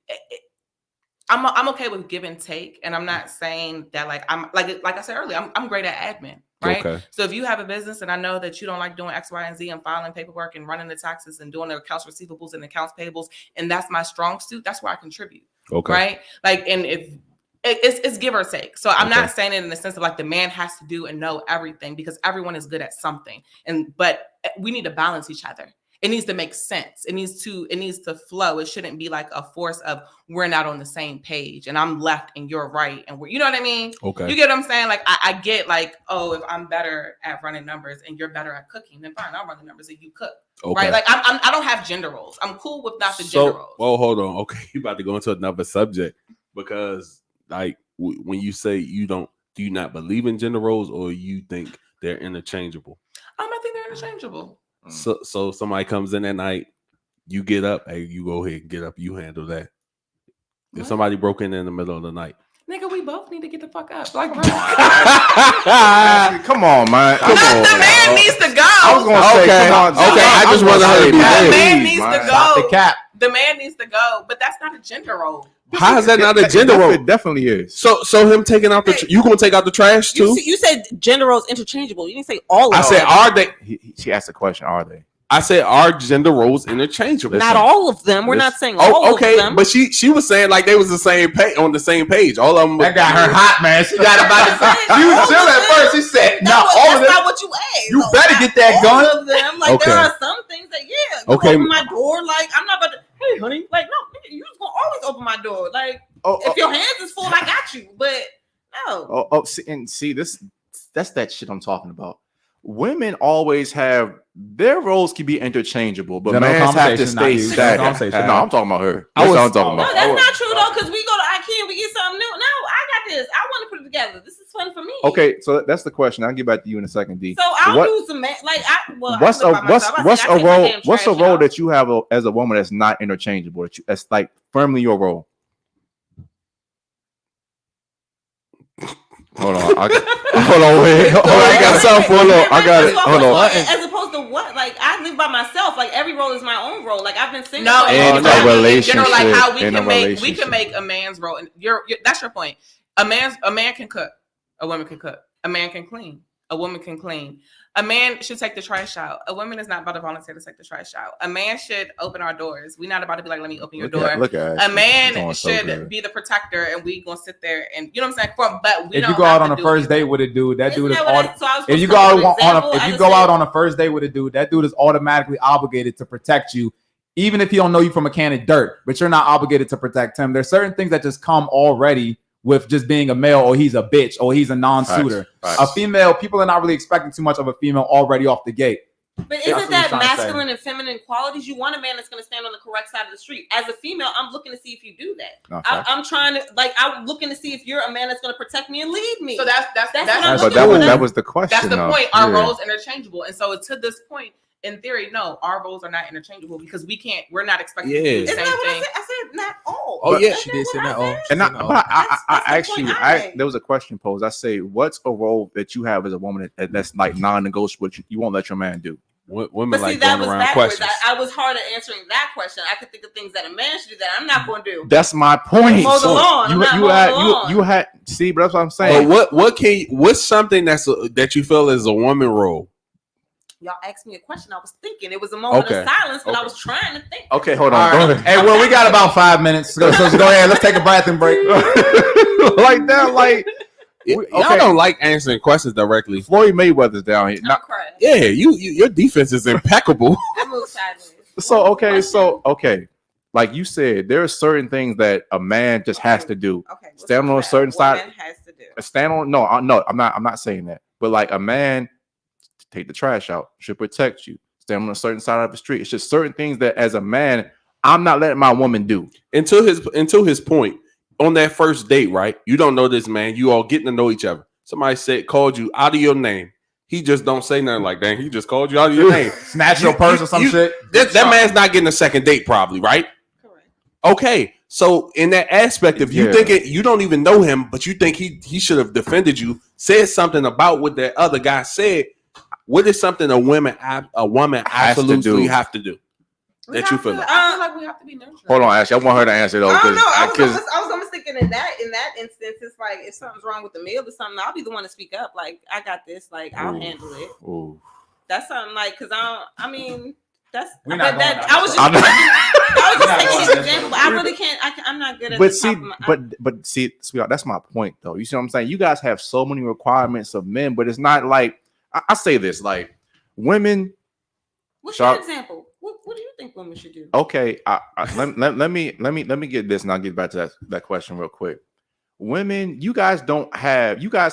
I'm okay with give and take, and I'm not saying that I'm like I said earlier, I'm great at admin, right? Okay. So if you have a business and I know that you don't like doing X, Y, and Z and filing paperwork and running the taxes and doing the accounts receivables and accounts payables, and that's my strong suit, that's where I contribute. Okay. Right? Like, and if it's give or take. So I'm not saying it in the sense of like the man has to do and know everything, because everyone is good at something, but we need to balance each other. It needs to make sense. It needs to flow. It shouldn't be like a force of we're not on the same page and I'm left and you're right. And you know what I mean? Okay. You get what I'm saying? Like I get like, oh, if I'm better at running numbers and you're better at cooking, then fine, I'll run the numbers and you cook. Okay. Right? Like I don't have gender roles. I'm cool with not the gender roles. Well, hold on. Okay, you about to go into another subject, because like when you say do you not believe in gender roles, or you think they're interchangeable? I think they're interchangeable. So somebody comes in at night, you get up, hey, you go ahead and get up, you handle that. If somebody broke in the middle of the night, nigga, we both need to get the fuck up. Like, bro. Come on, man. Come on. The man needs to go. I was gonna say, okay, come on, okay. I just want her to be The real. man needs to Stop go. the cap. The man needs to go, but that's not a gender role. How is that not a gender role? It definitely is. So him taking out you gonna take out the trash too? You said gender roles interchangeable. You didn't say all of them. I said, are they? She asked the question, are they? I said, are gender roles interchangeable? Not all of them. We're not saying all of them. But she was saying like they was the same page on the same page. All of them. That got her hot, man. She got about to. She was chill at first. She said, "No, all of that's them. not what you asked. You better get that all gun." of them. Like there are some things that you open my door. Like I'm not about to. Hey, honey. Like no, you just gonna always open my door. Like if your hands is full, I got you. But no. See, that's that shit I'm talking about. Women always have their roles can be interchangeable, but men have to stay static. No, I'm talking about her. That's what I'm talking about. No, that's not true though, because we go to IKEA and we get something new. No, I got this. I want to put it together. This is fun for me. Okay, so that's the question. I'll get back to you in a second, D. So I'll do some what's a role that you have as a woman that's not interchangeable? That's like firmly your role. Hold on. Wait. I got something. Hold on. I got it. Hold on. As opposed to what? Like I live by myself. Like every role is my own role. Like I've been single. No, in a relationship. Like how we can make a man's role. And that's your point. A man can cook. A woman can cook. A man can clean. A woman can clean. A man should take the trash out. A woman is not about to volunteer to take the trash out. A man should open our doors. We're not about to be like, let me open your door. A man should be the protector, and we gonna sit there and you know what I'm saying. But if you go out on a first date with a dude, that dude is if you go out on a first date with a dude, that dude is automatically obligated to protect you, even if he don't know you from a can of dirt. But you're not obligated to protect him. There's certain things that just come already with just being a male, or he's a bitch, or he's a non-suitor. A female, people are not really expecting too much of a female already off the gate. But isn't that masculine and feminine qualities? You want a man that's going to stand on the correct side of the street. As a female, I'm looking to see if you do that. Okay. I'm trying to, I'm looking to see if you're a man that's going to protect me and lead me. So that's that was the question. That's the point. Our roles interchangeable, and so to this point, in theory, no, our roles are not interchangeable because we're not expected to do the same thing. I said not all. Oh yeah, she did say not all. And I actually, there was a question posed. I say, what's a role that you have as a woman that's like non-negotiable? You won't let your man do. Women like going around questions. I was hard at answering that question. I could think of things that a man should do that I'm not going to do. That's my point. Mow the lawn. You had see, but that's what I'm saying. But what's something that you feel is a woman role? Y'all asked me a question. I was thinking. It was a moment of silence, but I was trying to think. Okay, hold on. Go ahead. Hey, well, we got about 5 minutes. So go ahead. Let's take a bathroom break. Like that, like y'all don't like answering questions directly. Floyd Mayweather's down here. Yeah, your defense is impeccable. I moved sideways. So, like you said, there are certain things that a man just has to do. Okay, stand on a certain side. Has to do. Stand on. No, I'm not saying that. But like a man, take the trash out, should protect you. Stand on a certain side of the street. It's just certain things that as a man, I'm not letting my woman do. Until his point, on that first date, right? You don't know this man. You all getting to know each other. Somebody called you out of your name. He just don't say nothing like that. He just called you out of your name. Snatch your purse or some shit. That man's not getting a second date probably, right? Correct. Okay. So in that aspect, if you think you don't even know him, but you think he should have defended you, said something about what that other guy said, what is something a woman absolutely have to do? that you feel like? I feel like we have to be nurturing. Hold on, Ashley. I want her to answer though. I don't know. I Because was almost thinking in that instance, it's like if something's wrong with the meal or something, I'll be the one to speak up. Like, I got this. Like, I'll handle it. ooh. That's something like because I mean that's. We're But not that going I was just I'm not- I was just We're not taking going an there. example, but I really can't. I'm not good at. But the see, top of my- but see, sweetheart, that's my point though. You see what I'm saying? You guys have so many requirements of men, but it's not like I say this like women. What's Sharp. your example? What do you think women should do? Okay, let me get this, and I'll get back to that question real quick. Women, you guys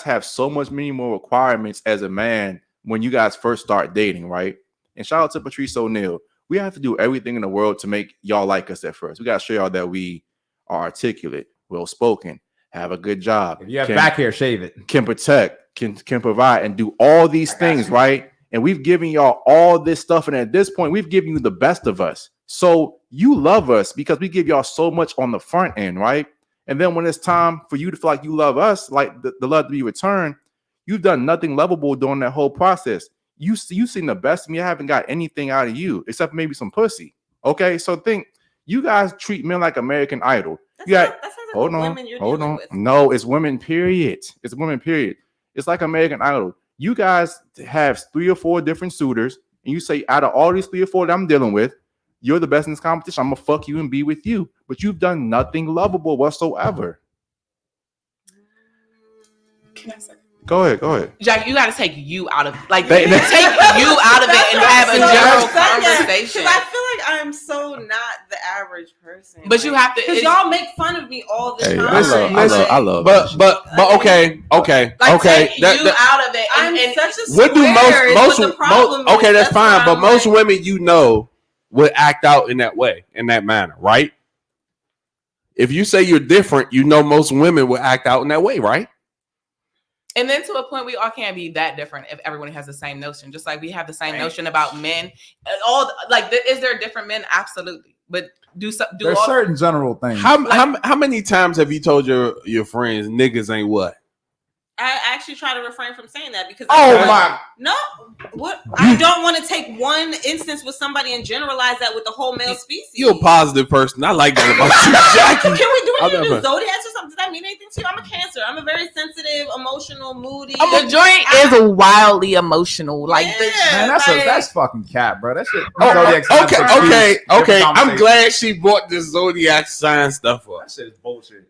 have so much many more requirements as a man when you guys first start dating, right? And shout out to Patrice O'Neal. We have to do everything in the world to make y'all like us at first. We got to show y'all that we are articulate, well spoken, have a good job. If you have back hair, shave it. Can protect, can provide, and do all these things, right? And we've given y'all all this stuff, and at this point, we've given you the best of us. So you love us because we give y'all so much on the front end, right? And then when it's time for you to feel like you love us, like the love to be returned, you've done nothing lovable during that whole process. You seen the best of me. I haven't got anything out of you except maybe some pussy. Okay, so think you guys treat men like American Idol. That's You got not- that sounds like hold the on, women you're hold dealing on. with. No, it's women. Period. It's women. Period. It's like American Idol. You guys have 3 or 4 different suitors, and you say out of all these 3 or 4 that I'm dealing with, you're the best in this competition. I'm gonna fuck you and be with you, but you've done nothing lovable whatsoever. Can I say? Go ahead. Jack, you got to take you out of take They- you out of it and have a general conversation. Because I feel like I'm so not the average person. But you have to. Because y'all make fun of me all the Hey, time. I love. But okay. Like, take you out of it. I'm And such a What do square is most what the problem okay, is. that's fine. why But I'm most like- women you know would act out in that way, in that manner, right? If you say you're different, you know most women will act out in that way, right? And then to a point, we all can't be that different if everyone has the same notion. Just like we have the same notion about men. Is there different men? Absolutely. But There's certain general things. How many times have you told your friends niggas ain't what? I actually try to refrain from saying that because my! no, what I don't want to take one instance with somebody and generalize that with the whole male species. You're a positive person. I like that about you, Jackie. Can we do I'll anything never- zodiacs or something? Does that mean anything to you? I'm a Cancer. I'm a very sensitive, emotional, moody. The joint is wildly emotional. Like Man, that's fucking cap, bro. That shit. Oh, Zodiac signs okay. are different I'm conversation. glad she brought this zodiac sign stuff up. That shit is bullshit.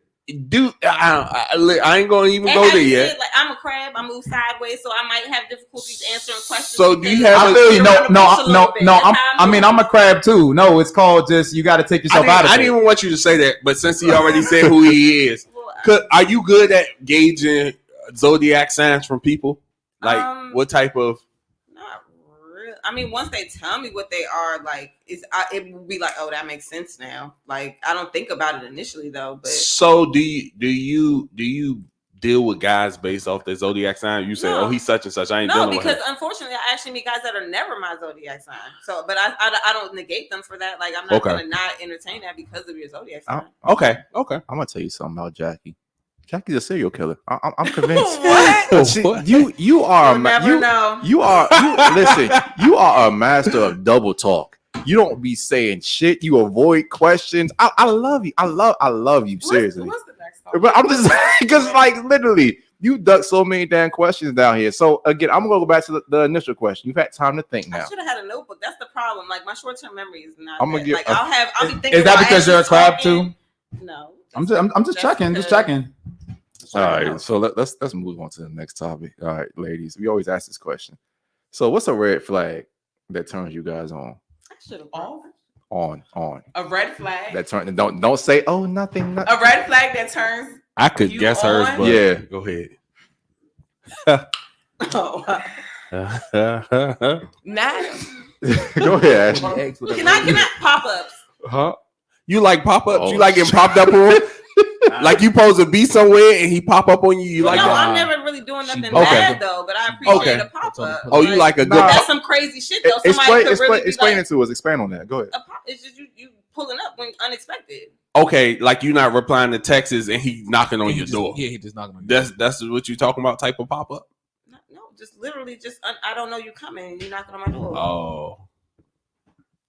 Dude, I ain't gonna even And go have there you yet. said, like, I'm a crab. I move sideways, so I might have difficulties answering questions. So do you because have I a- feel you. I'm around the bush a little bit. No. That's how moving. I'm a crab too. No, it's called just you got to take yourself out of I it. didn't even want you to say that, but since he already said who he is, Well, are you good at gauging zodiac signs from people? Like what type of? not really. I mean, once they tell me what they are, like, it will be like, oh, that makes sense now. Like, I don't think about it initially though, but So do you deal with guys based off their zodiac sign? You say, No. oh, he's such and such. I ain't no, dealing with because him. unfortunately, I actually meet guys that are never my zodiac sign. So, but I don't negate them for that. Like, I'm not Okay. gonna not entertain that because of your zodiac sign. Okay. I'm gonna tell you something about Jackie. Jackie's a serial killer. I'm convinced. What? You are You'll never know. listen. You are a master of double talk. You don't be saying shit. You avoid questions. I love you. I love you. Seriously. What's the next topic? But I'm just because like literally you duck so many damn questions down here. So again, I'm gonna go back to the initial question. You've had time to think I now. should have had a notebook. That's the problem. Like, my short-term memory is not. I'm gonna that. give- Like, I'll be thinking. Is that about because you're a actually crab talking. too? No. I'm just That's checking. because- Just checking. All right, so let's move on to the next topic. All right, ladies, we always ask this question. So, what's a red flag that turns you guys on? I should have. Oh, On a red flag. that turn. Don't say oh nothing. A red flag that turns. I could You guess hers, on? but Yeah. go ahead. Oh. Not. Go ahead, Ashley. Can I pop-ups? Huh? You like pop-ups? Oh, You like getting popped up on? Like you supposed to be somewhere and he pop up on you. You like No, that? I'm never really doing nothing Okay. bad though, but I appreciate Okay. a pop-up. Oh, you like a good Nah. That's some crazy shit though. Somebody could really be Explain like, it to us. Expand on that. Go ahead. it's just you pulling up when unexpected. Okay, like you not replying to texts and he knocking on your door. Yeah, he just knocking on your door. That's what you talking about, type of pop-up? No, just literally just I don't know you coming and you knocking on my door. Oh.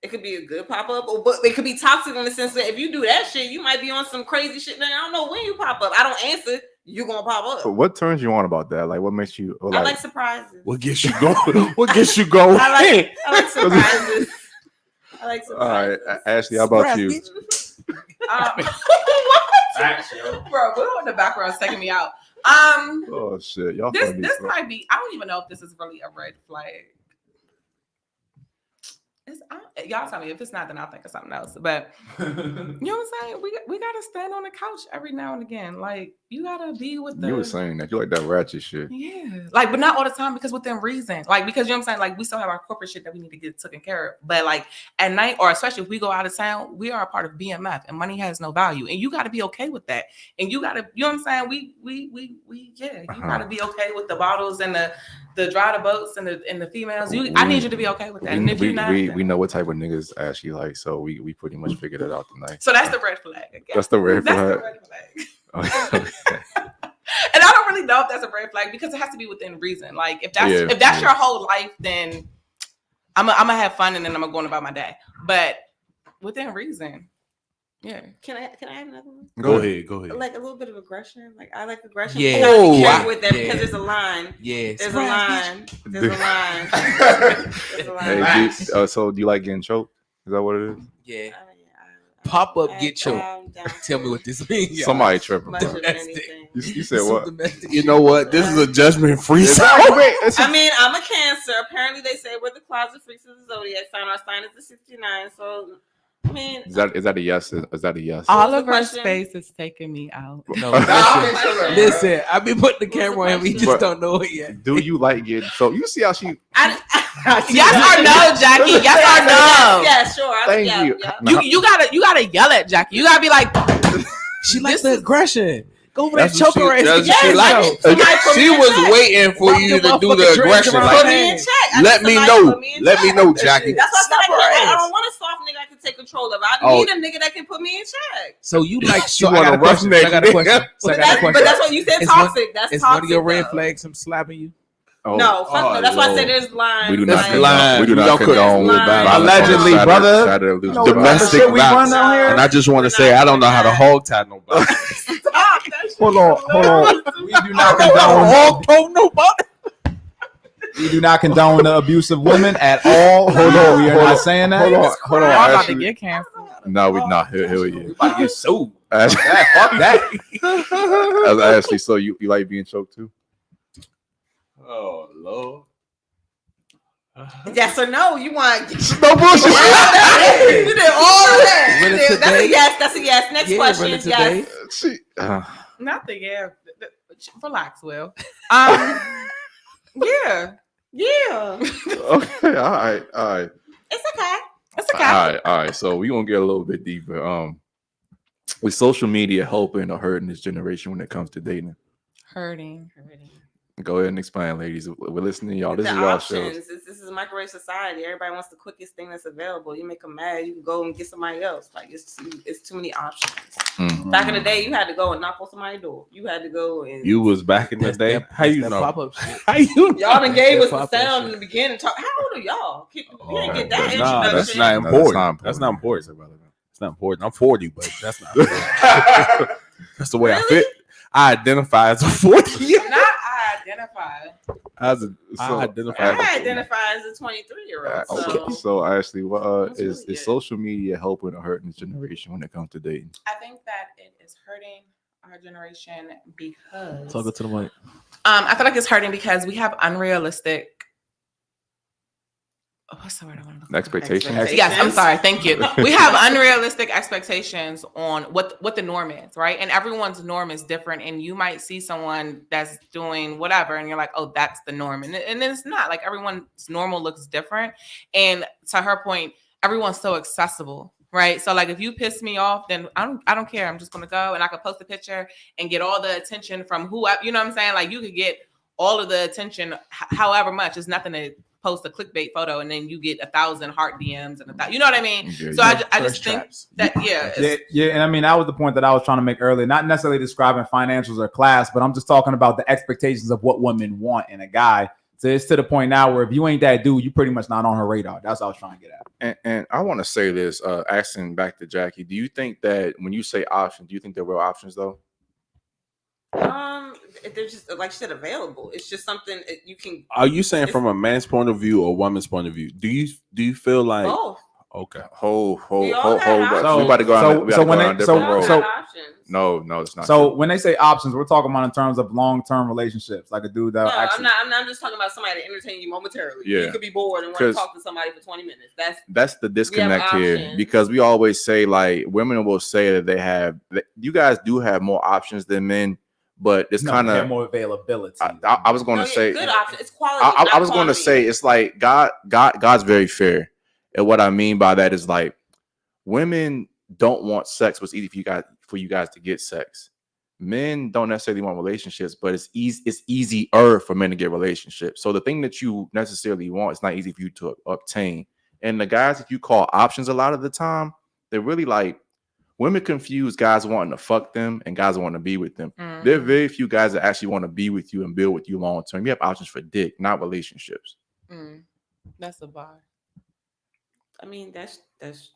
It could be a good pop up, but it could be toxic in the sense that if you do that shit, you might be on some crazy shit. Then I don't know when you pop up. I don't answer. You gonna pop up. But what turns you on about that? Like, what makes you? I like surprises. What gets you going? What gets you going? I like surprises. I like surprises. All right, Ashley, how about you? What? Bro, we're in the background taking me out. Oh shit, y'all. This might be. I don't even know if this is really a red flag. Y'all tell me if it's not, then I'll think of something else. But you know what I'm saying? We gotta stand on the couch every now and again. Like you gotta be with the. You were saying that you like that ratchet shit. Yeah, like, but not all the time because within reason. Like because you know what I'm saying. Like we still have our corporate shit that we need to get taken care of. But like at night, or especially if we go out of town, we are a part of BMF, and money has no value, and you got to be okay with that. And you gotta, you know what I'm saying? We you gotta be okay with the bottles and the dry boats and the females. I need you to be okay with that. And if you're not, we know what type of niggas Ashley like, so we pretty much figured it out tonight. So that's the red flag. That's the red flag. The red flag. Okay. And I don't really know if that's a red flag because it has to be within reason. Like if that's your whole life, then I'm gonna have fun and then I'm gonna go on about my day. But within reason. Yeah. Can I have another one? Go ahead. Like a little bit of aggression. Like I like aggression. Yeah. Be careful with that because there's a line. Yes. There's a line. There's a line. There's a line. Hey, so do you like getting choked? Is that what it is? Yeah. Pop up, get choked. Tell me what this means. Somebody tripping. You said what? You know what? This is a judgment-free zone. I mean, I'm a Cancer. Apparently, they say we're the closet freaks of the zodiac sign. Our sign is the 69. So. I mean, is that a yes? Is that a yes? Oliver's face is taking me out. No, listen, I've been putting the camera on him. We just don't know it yet. Do you like getting so? You see how she? Yes or no, Jackie? Yes or no? Yeah, sure. Thank you. Yeah. You gotta yell at Jackie. You gotta be like, she likes the aggression. Go over there, choke her ass. She was waiting for you to do the aggression. Like, let me know, Jackie. That's what I don't want a soft nigga I can take control of. I need a nigga that can put me in check. So you like? You want a rough nigga? I got a question. But that's what you said. Toxic. That's toxic. Is one of your red flags him slapping you? No, fuck no. That's why I said there's lines. We do not condone allegedly, brother. Domestic violence. And I just want to say, I don't know how to hog tie nobody. Hold on. We do not condone nobody. We do not condone the abuse of women at all. Hold on, we are not saying that. Hold on. I'm about to get canceled. No, we're not. Hell yeah. We about to get sued. Fuck that. Ashley, so you like being choked too? Oh Lord. Yes or no? You want no bullshit? You did all of that. That's a yes. That's a yes. Next question. Yes. Nothing. Yeah. Relax, Will. Yeah. Okay. All right. It's okay. All right. So we're gonna get a little bit deeper. With social media helping or hurting this generation when it comes to dating? Hurting. Go ahead and explain, ladies. We're listening to y'all. This the is y'all options. show. This is a microwave society. Everybody wants the quickest thing that's available. You make them mad, you can go and get somebody else. Like it's too many options. Mm-hmm. Back in the day, you had to go and knock on somebody's door. You had to go and. You was back in the day. How you know? Pop-up shit. How you know? Y'all done gave us the sound in the beginning. How old are y'all? You didn't get that introduction. Nah, that's not important. That's not important. It's not important. I'm 40, but that's not. That's the way I fit. I identify as a 40. Not I identify. I identify as a 23-year-old. Okay. So Ashley, what is social media helping or hurting this generation when it comes to dating? I think that it is hurting our generation because talk to the mic. I feel like it's hurting because we have unrealistic. What's the word I want to look for? Expectations. Yes, I'm sorry. Thank you. We have unrealistic expectations on what the norm is, right? And everyone's norm is different. And you might see someone that's doing whatever, and you're like, "Oh, that's the norm," and it's not. Like everyone's normal looks different. And to her point, everyone's so accessible, right? So like, if you piss me off, then I don't care. I'm just gonna go, and I could post a picture and get all the attention from whoever. You know what I'm saying? Like you could get all of the attention, however much. It's nothing to post a clickbait photo and then you get 1,000 heart DMs and you know what I mean? Yeah, so I just think that yeah, and I mean that was the point that I was trying to make earlier. Not necessarily describing financials or class, but I'm just talking about the expectations of what women want in a guy. So it's to the point now where if you ain't that dude, you pretty much not on her radar. That's what I was trying to get at. And I want to say this, asking back to Jackie, do you think that when you say options, do you think they're real options though? They're just like she said, available. It's just something you can. Are you saying from a man's point of view or a woman's point of view? Do you feel like Both. okay? Hold We up. all had We options. about to go on. So when a they- different We all road. had options. No, it's not. So when they say options, we're talking about in terms of long-term relationships, like a dude that No, actually. I'm just talking about somebody to entertain you momentarily. Yeah. You could be bored and want to 'Cause talk to somebody for 20 minutes. That's the disconnect here, options. because we always say like women will say that you guys do have more options than men, but it's No, kind they have of. more availability. I was going to say good option. It's quality. I was going to say it's like God's very fair, and what I mean by that is like women don't want sex, but it's easy for you guys to get sex. Men don't necessarily want relationships, but it's easier for men to get relationships. So the thing that you necessarily want, it's not easy for you to obtain. And the guys that you call options a lot of the time, they're really like women confuse guys wanting to fuck them and guys wanting to be with them. There are very few guys that actually want to be with you and build with you long term. You have options for dick, not relationships. That's a bar. I mean, that's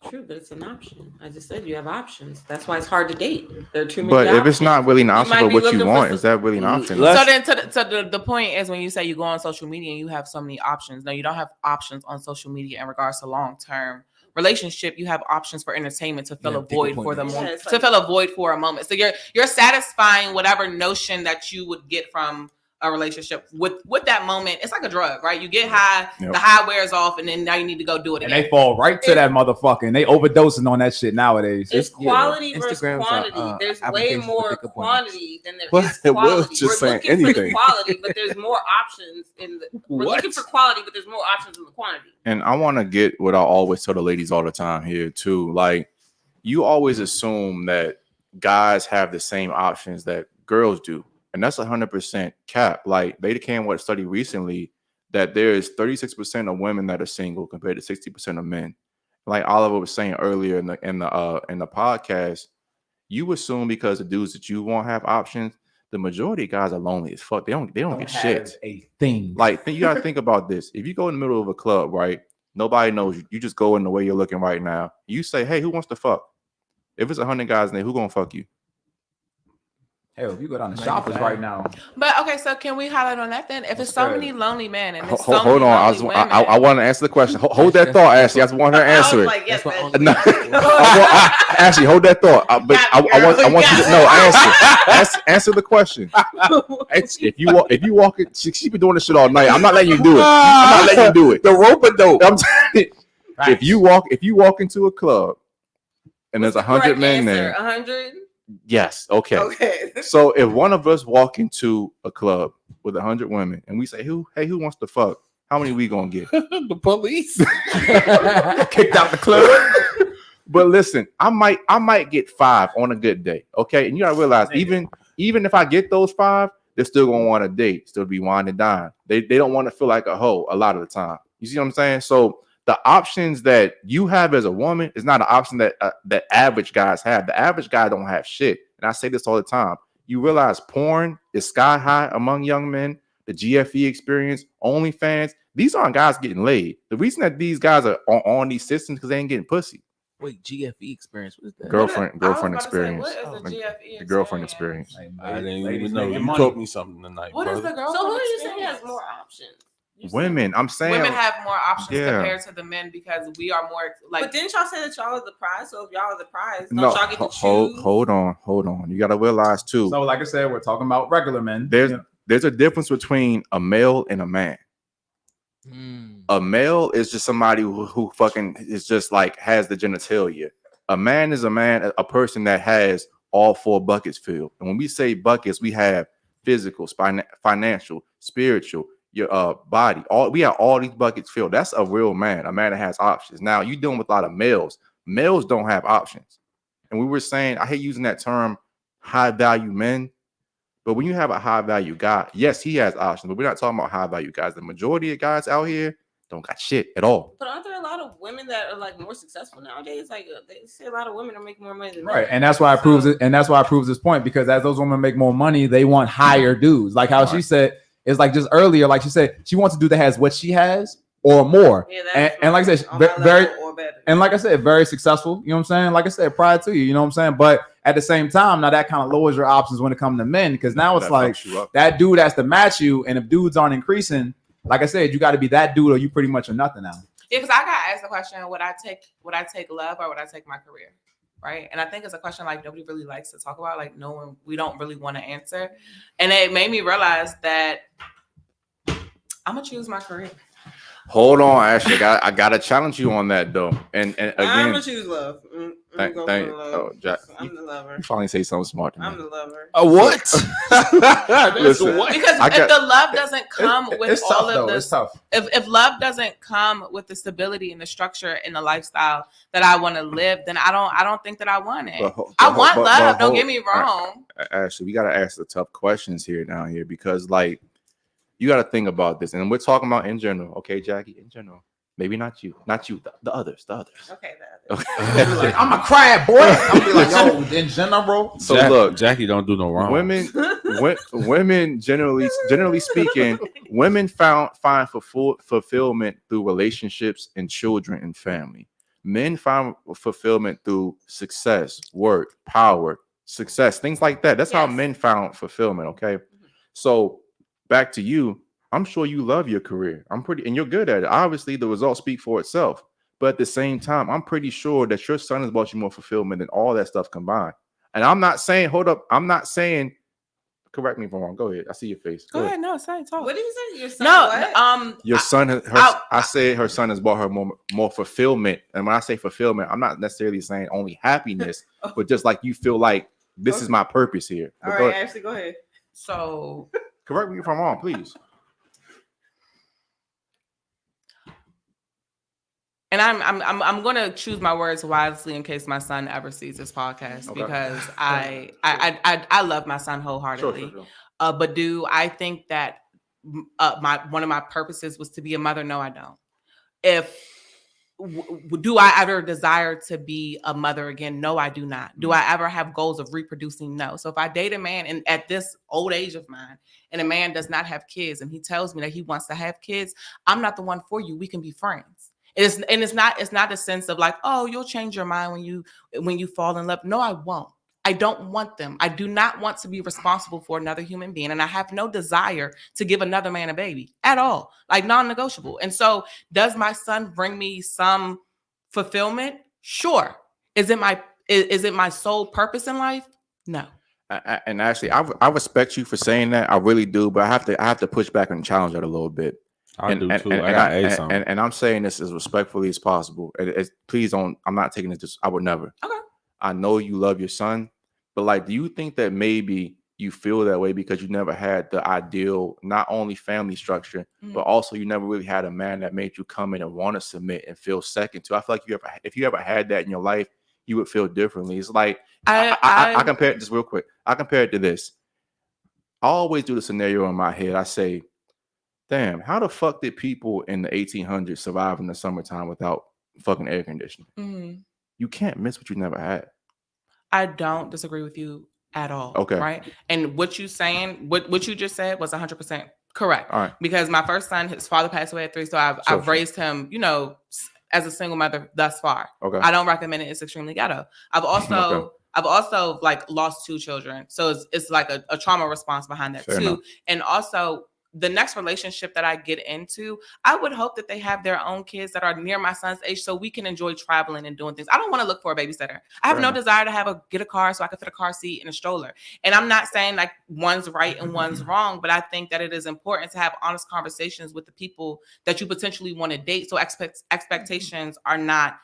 true, but it's an option. I just said you have options. That's why it's hard to date. There are too many. But if options. it's not really an option might for be what you looking for want, some- is that really an option? So then, the point is when you say you go on social media and you have so many options. No, you don't have options on social media in regards to long-term relationship. You have options for entertainment to fill a void for the moment, it's to fill a void for a moment. So you're satisfying whatever notion that you would get from a relationship with that moment. It's like a drug, right? You get high, the high wears off, and then now you need to go do it and again. they fall right to that motherfucker, and they overdosing on that shit nowadays. It's quality versus Instagram's quantity. There's way application for more pickup appointments. quantity than there What? is Will quality. just We're saying looking for the anything. quality, but there's more options we're looking for quality, but there's more options in the quantity. And I want to get what I always tell the ladies all the time here too. Like, you always assume that guys have the same options that girls do, and that's 100% cap. Like, they came with a study recently that there is 36% of women that are single compared to 60% of men. Like Oliver was saying earlier in the podcast, you assume because the dudes that you want have options, the majority of guys are lonely as fuck. They don't get shit. A thing. Like, you gotta think about this. If you go in the middle of a club, right? Nobody knows you. You just go in the way you're looking right now. You say, "Hey, who wants to fuck?" If it's 100 guys in there, who gonna fuck you? Hell, if you go down to Shoppers right now. But okay, so can we highlight on that then? If it's so many lonely men and there's so Hold many on, lonely women, I want to answer the question. Hold that thought, Ashley. I just want her to answer it. Like, yes, That's what No, Ashley, hold that thought. But I want you to answer the question. If you walk it, she been doing this shit all night. I'm not letting you do it. I'm not letting you do it. The rope dope. I'm telling you, if you walk into a club and there's 100 men there, 100. yes, okay. Okay. So if one of us walk into a club with 100 women and we say, who wants to fuck? How many we gonna get? The police. Kicked out the club. But listen, I might get 5 on a good day. Okay. And you gotta realize, even if I get those 5, they're still gonna want a date, still be wine and dine. They don't want to feel like a hoe a lot of the time. You see what I'm saying? So the options that you have as a woman is not an option that average guys have. The average guy don't have shit. And I say this all the time. You realize porn is sky high among young men. The GFE experience, OnlyFans, these aren't guys getting laid. The reason that these guys are on these systems because they ain't getting pussy. Wait, GFE experience? What is that? Girlfriend experience. What is the GFE The girlfriend experience. I didn't Ladies even know. making You money. taught me something tonight. What bro. is the girl? So who do you say has more options? Women, I'm saying. Women have more options Yeah. compared to the men because we are more like. But didn't y'all say that y'all are the prize? So if y'all are the prize, don't No, y'all get to choose? hold on. You gotta realize too. So, like I said, we're talking about regular men. There's a difference between a male and a man. A male is just somebody who fucking is just like has the genitalia. A man is a person that has all 4 buckets filled. And when we say buckets, we have physical, financial, spiritual, your body. We have all these buckets filled. That's a real man, a man that has options. Now you're dealing with a lot of males. Males don't have options. And we were saying, I hate using that term, high value men. But when you have a high value guy, yes, he has options, but we're not talking about high value guys. The majority of guys out here don't got shit at all. But aren't there a lot of women that are like more successful nowadays? Like they say a lot of women are making more money than men. Right, and that's why it proves it. And that's why it proves this point, because as those women make more money, they want higher dudes. Like how she said, It's like just earlier, like she said, she wants a dude that has what she has or more. Yeah, and like I said, very and like I said, very successful. You know what I'm saying? Like I said, pride to you. You know what I'm saying? But at the same time, now that kind of lowers your options when it comes to men, because now it's like that dude has to match you, and if dudes aren't increasing, like I said, you got to be that dude, or you pretty much are nothing now. Yeah, because I got asked the question: would I take love or would I take my career? Right, and I think it's a question like nobody really likes to talk about. Like no one, we don't really want to answer, and it made me realize that I'm gonna choose my career. Hold on, Ashley. I gotta challenge you on that though. And again, I'm gonna choose love. I'm the lover. You finally say something smart. I'm the lover. What? Listen, what? Because if the love doesn't come with all of this, it's tough. If love doesn't come with the stability and the structure and the lifestyle that I want to live, then I don't think that I want it. I want love. Don't get me wrong. Ashley, we gotta ask the tough questions here down here because like. You got to think about this, and we're talking about in general, okay, Jackie? In general, maybe not you, the others. Okay, the others. Okay. Like, I'm a crab, boy. I'm be like, yo, in general. So look, Jackie don't do no wrong. Women generally speaking, women find fulfillment through relationships and children and family. Men find fulfillment through success, work, power, success, things like that. That's how men found fulfillment. Okay, so. Back to you. I'm sure you love your career. And you're good at it. Obviously, the results speak for itself. But at the same time, I'm pretty sure that your son has brought you more fulfillment than all that stuff combined. And I'm not saying, correct me if I'm wrong. Go ahead. I see your face. Go ahead. No, say talk. What did you say? Your son? No, what? Your son. I say her son has brought her more fulfillment. And when I say fulfillment, I'm not necessarily saying only happiness, but just like you feel like this is my purpose here. All right, Ashley, go ahead. So. Correct me if I'm wrong, please. And I'm gonna choose my words wisely in case my son ever sees this podcast because I love my son wholeheartedly. Sure. But do I think that one of my purposes was to be a mother? No, I don't. Do I ever desire to be a mother again? No, I do not. Do I ever have goals of reproducing? No. So if I date a man and at this old age of mine and a man does not have kids and he tells me that he wants to have kids, I'm not the one for you. We can be friends. It's not a sense of like, oh, you'll change your mind when you fall in love. No, I won't. I don't want them. I do not want to be responsible for another human being. And I have no desire to give another man a baby at all, like non-negotiable. And so does my son bring me some fulfillment? Sure. Is it my sole purpose in life? No. And actually, I respect you for saying that. I really do. But I have to push back and challenge it a little bit. I do too. And I'm saying this as respectfully as possible. Please don't. I'm not taking this. I would never. Okay. I know you love your son, but like, do you think that maybe you feel that way because you never had the ideal, not only family structure, but also you never really had a man that made you come in and want to submit and feel second to? I feel like if you ever had that in your life, you would feel differently. It's like I compare it just real quick. I compare it to this. I always do the scenario in my head. I say, damn, how the fuck did people in the 1800s survive in the summertime without fucking air conditioning? Mm-hmm. You can't miss what you never had. I don't disagree with you at all. Okay. Right. And what you just said was 100% correct. All right. Because my first son, his father passed away at 3. So I've raised him, as a single mother thus far. Okay. I don't recommend it. It's extremely ghetto. I've also like lost 2 children. So it's like a trauma response behind that Fair too. enough. And also the next relationship that I get into, I would hope that they have their own kids that are near my son's age so we can enjoy traveling and doing things. I don't want to look for a babysitter. I have no desire to get a car so I can fit a car seat and a stroller. And I'm not saying like one's right and one's wrong, but I think that it is important to have honest conversations with the people that you potentially want to date so expectations are not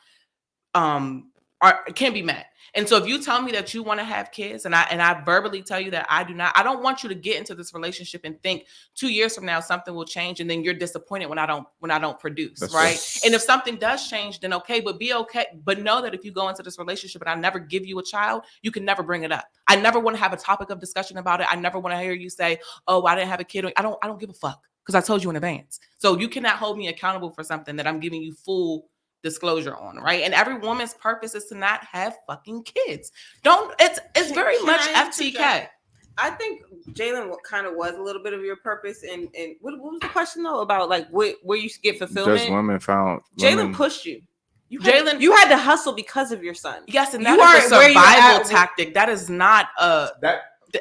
can be met. And so if you tell me that you want to have kids and I verbally tell you that I do not, I don't want you to get into this relationship and think 2 years from now something will change and then you're disappointed when I don't produce. That's right. And if something does change, then okay, but be okay. But know that if you go into this relationship and I never give you a child, you can never bring it up. I never want to have a topic of discussion about it. I never want to hear you say, oh, I didn't have a kid. I don't give a fuck because I told you in advance. So you cannot hold me accountable for something that I'm giving you full disclosure on, right? And every woman's purpose is to not have fucking kids. It's very much FTK. I think Jalen kind of was a little bit of your purpose, and what was the question though about like where you get fulfillment? Just women found Jalen pushed you. You Jalen- had to hustle because of your son. Yes, and You that is aren't a where you're survival at. tactic. That is not a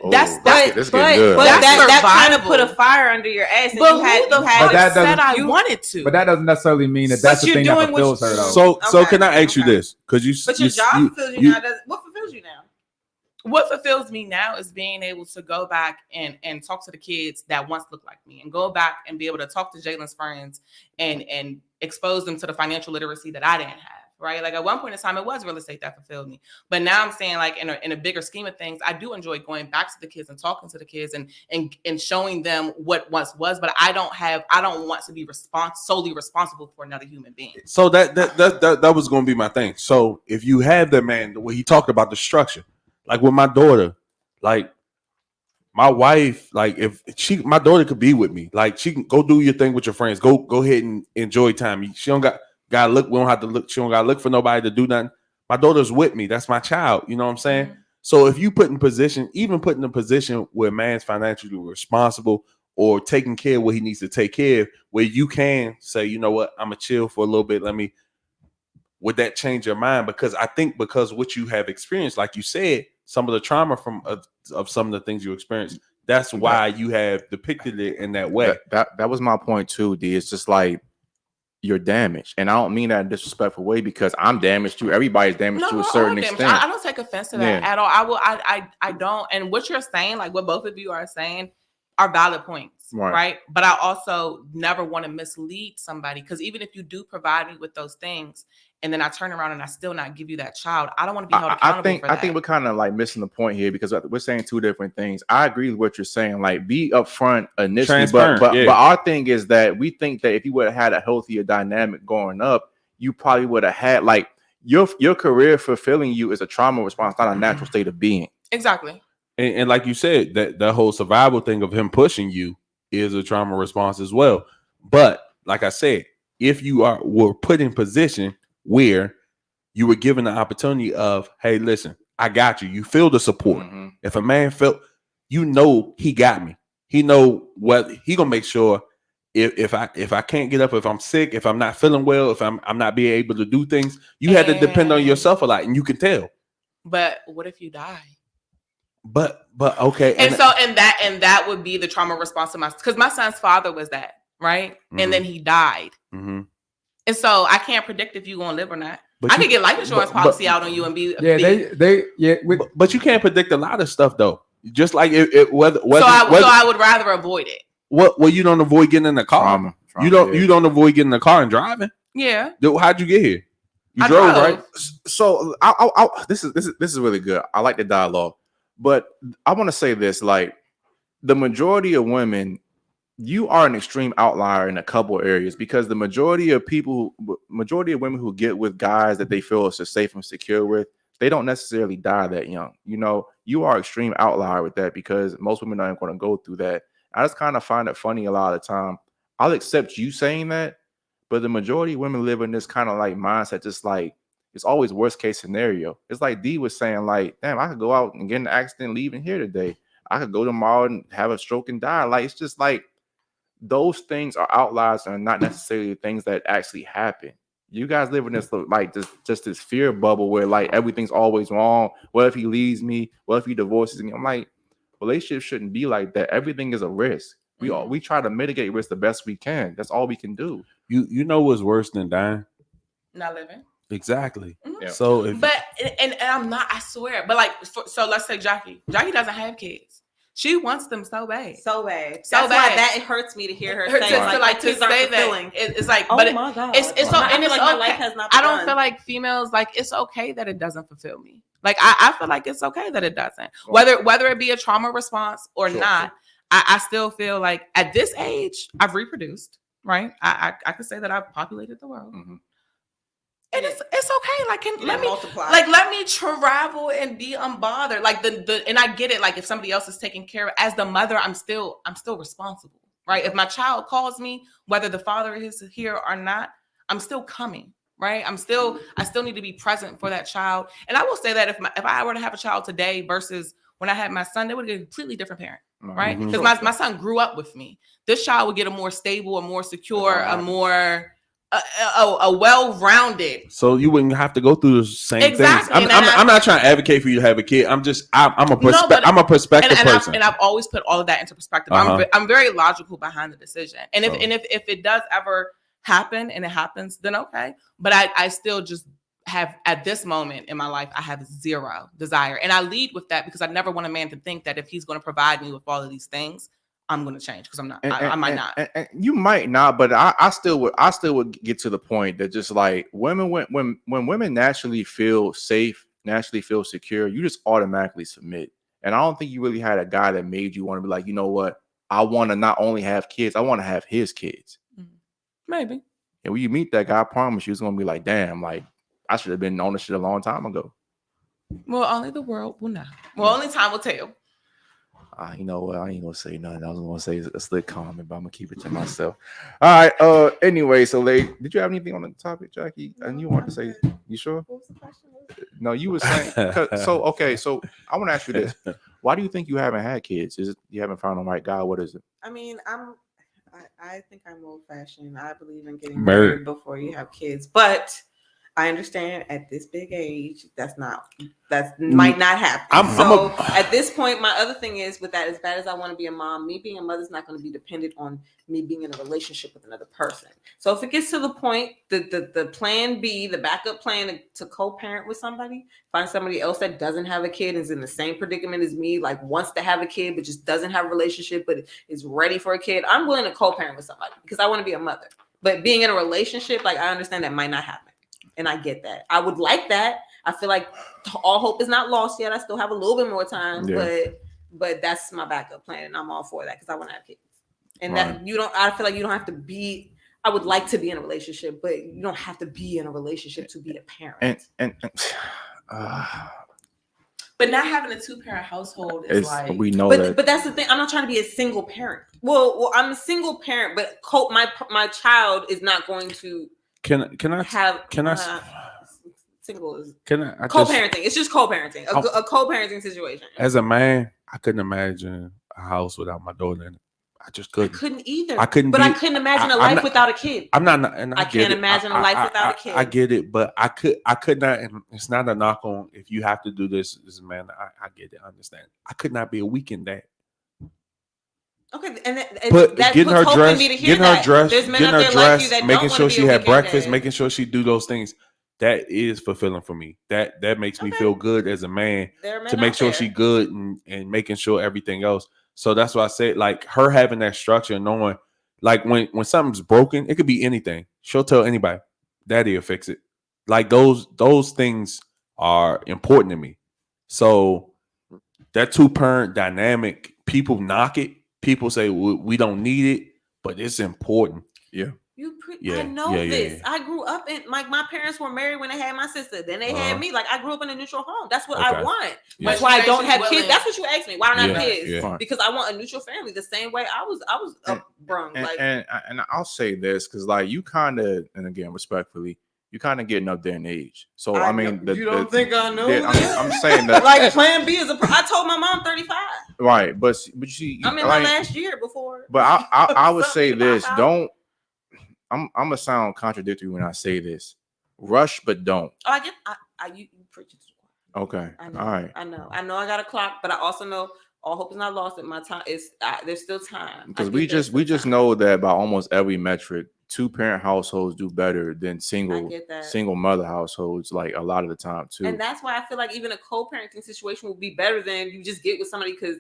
Oh, that's this getting good. But That's that kind of survival. put a fire under your ass. And but you had, who the you had fuck that said doesn't- I you- wanted to? But that doesn't necessarily mean that But that's the you're thing that doing what fulfills you- her though. So Okay, can I ask you okay. this? Because you, But your job fulfills you now. What fulfills you now? What fulfills me now is being able to go back and talk to the kids that once looked like me, and go back and be able to talk to Jalen's friends and expose them to the financial literacy that I didn't have. Right, like at one point in time, it was real estate that fulfilled me. But now I'm saying, like in a bigger scheme of things, I do enjoy going back to the kids and talking to the kids and showing them what once was. But I don't want to be solely responsible for another human being. So that was going to be my thing. So if you have that man, the way he talked about the structure, like with my daughter, like my wife, like if my daughter could be with me, like she can go do your thing with your friends, go ahead and enjoy time. She don't gotta look. We don't have to look. She don't gotta look for nobody to do nothing. My daughter's with me. That's my child. You know what I'm saying? Mm-hmm. So if you put in a position where man's financially responsible or taking care of what he needs to take care of, where you can say, you know what, I'm gonna chill for a little bit. Would that change your mind? Because I think because what you have experienced, like you said, some of the trauma of some of the things you experienced, that's why you have depicted it in that way. That was my point too, D. It's just like you're damaged, and I don't mean that in a disrespectful way because I'm damaged too. Everybody's damaged to a certain extent. I don't take offense to that at all. I don't. And what you're saying, like what both of you are saying, are valid points, right? But I also never want to mislead somebody, because even if you do provide me with those things, and then I turn around and I still not give you that child, I don't want to be held accountable for that. I think we're kind of like missing the point here because we're saying two different things. I agree with what you're saying. Like, be upfront initially, but our thing is that we think that if you would have had a healthier dynamic growing up, you probably would have had like your career fulfilling you is a trauma response, not a natural state of being. Exactly. And like you said, that whole survival thing of him pushing you is a trauma response as well. But like I said, if you were put in position where you were given the opportunity of, hey, listen, I got you. You feel the support. Mm-hmm. If a man felt, he got me. He know what he gonna make sure. If I can't get up, if I'm sick, if I'm not feeling well, if I'm not being able to do things, you had to depend on yourself a lot, and you can tell. But what if you die? But okay, and that would be the trauma response to because my son's father was that, right? Mm-hmm. And then he died. Mm-hmm. And so I can't predict if you're gonna live or not. I could get life insurance policy out on you and be but you can't predict a lot of stuff though. Just like whether I would rather avoid it. Well, you don't avoid getting in the car. Trauma, you don't avoid getting in the car and driving. Yeah. How'd you get here? You drove, right? So this is really good. I like the dialogue, but I want to say this: like the majority of women, you are an extreme outlier in a couple of areas because the majority of women who get with guys that they feel is safe and secure with, they don't necessarily die that young. You know, you are extreme outlier with that because most women aren't going to go through that. I just kind of find it funny a lot of the time. I'll accept you saying that, but the majority of women live in this kind of like mindset, just like it's always worst case scenario. It's like D was saying, like, damn, I could go out and get in an accident leaving here today. I could go tomorrow and have a stroke and die. Like, it's just like those things are outliers and not necessarily things that actually happen. You guys live in this like just this fear bubble where like everything's always wrong. What if he leaves me? What if he divorces me? I'm like, relationships shouldn't be like that. Everything is a risk. We try to mitigate risk the best we can. That's all we can do. You know what's worse than dying? Not living. Exactly. Mm-hmm. Yeah. So and I'm not, I swear. But like so let's say Jackie. Jackie doesn't have kids. She wants them so bad. So bad. So That's bad. why that it hurts me to hear her say to say that. It's like, oh but my God. It's so, and it's like okay. my life has not begun. I don't feel like females, like, it's okay that it doesn't fulfill me. Like, I feel like it's okay that it doesn't. Whether it be a trauma response or not, I still feel like at this age, I've reproduced, right? I could say that I've populated the world. Mm-hmm. And it's okay. Like, let me multiply. Like, let me travel and be unbothered. Like and I get it. Like, if somebody else is taking care of, as the mother, I'm still responsible, right? If my child calls me, whether the father is here or not, I'm still coming, right? I still need to be present for that child. And I will say that if I were to have a child today versus when I had my son, they would get a completely different parent. right? Mhm. Because my son grew up with me. This child would get a more stable, a more secure, a more a well-rounded. So you wouldn't have to go through the same Exactly, things. and I'm not trying to advocate for you to have a kid. I'm a but- perspective person. I've always put all of that into perspective. I'm very logical behind the decision. And if it does ever happen and it happens, then okay. But I still just have, at this moment in my life, I have zero desire. And I lead with that because I never want a man to think that if he's going to provide me with all of these things, I'm going to change, because I'm not. I might not. And you might not, but I still would get to the point that just like women, when women naturally feel safe, naturally feel secure, you just automatically submit. And I don't think you really had a guy that made you want to be like, you know what, I want to not only have kids, I want to have his kids. Maybe. And when you meet that guy, I promise you, it's gonna be like, damn, like I should have been on this shit a long time ago. Well, only the world will know. Well, only time will tell. You know what? I ain't gonna say nothing. I was gonna say a slick comment, but I'm gonna keep it to myself. All right. Anyway, so did you have anything on the topic, Jackie? And you want to say? You sure? What was the question? No, you were saying. So I want to ask you this: why do you think you haven't had kids? Is it you haven't found the right guy? What is it? I mean, I think I'm old fashioned. I believe in getting married before you have kids, but I understand at this big age, that might not happen. At this point, my other thing is with that, as bad as I want to be a mom, me being a mother is not going to be dependent on me being in a relationship with another person. So if it gets to the point, the plan B, the backup plan to co-parent with somebody, find somebody else that doesn't have a kid, is in the same predicament as me, like wants to have a kid, but just doesn't have a relationship, but is ready for a kid. I'm willing to co-parent with somebody because I want to be a mother. But being in a relationship, like I understand that might not happen. And I get that. I would like that. I feel like all hope is not lost yet. I still have a little bit more time, but that's my backup plan, and I'm all for that because I want to have kids. And that I feel like you don't have to be. I would like to be in a relationship, but you don't have to be in a relationship to be a parent. But not having a 2-parent household is like, we know that. But that's the thing. I'm not trying to be a single parent. Well, I'm a single parent, but my child is not going to. Can I co-parenting? It's just co-parenting, a co-parenting situation. As a man, I couldn't imagine a house without my daughter in it. I just couldn't. I couldn't either. I couldn't imagine a life without a kid. I'm not, and I can't imagine a life without a kid. I get it, but I could not. And it's not a knock on if you have to do this as a man. I get it. I understand. I could not be a weekend dad. Okay, and but that getting puts her hope in me to hear dressed, that. Making sure she had breakfast, dad. making sure she do those things. That is fulfilling for me. That makes me feel good as a man to make sure she good and making sure everything else. So that's why I say, like, her having that structure, knowing, like, when something's broken, it could be anything. She'll tell anybody, Daddy will fix it. Like, those things are important to me. So that 2-parent dynamic, people knock it. People say we don't need it, but it's important. Yeah. I know this. I grew up in my parents were married when they had my sister. Then they had me. Like, I grew up in a neutral home. That's what I want. That's why I don't have kids. That's what you asked me. Why don't I have kids? Yeah. Because I want a neutral family. The same way I was upbrung. And I'll say this because, like, you kind of, and again, respectfully, you kind of getting up there in age. So I mean, you don't think I know? I'm saying that. Like, Plan B is I told my mom 35. Right, but she. I'm in my last year before. But I would say this. Don't. I'm gonna sound contradictory when I say this. Rush, but don't. Oh, I get. You preach it to the choir. Okay. I know, all right. I know. I got a clock, but I also know all hope is not lost. At my time, there's still time. Because we just know that by almost every metric, 2-parent households do better than single mother households, like a lot of the time too. And that's why I feel like even a co-parenting situation will be better than you just get with somebody because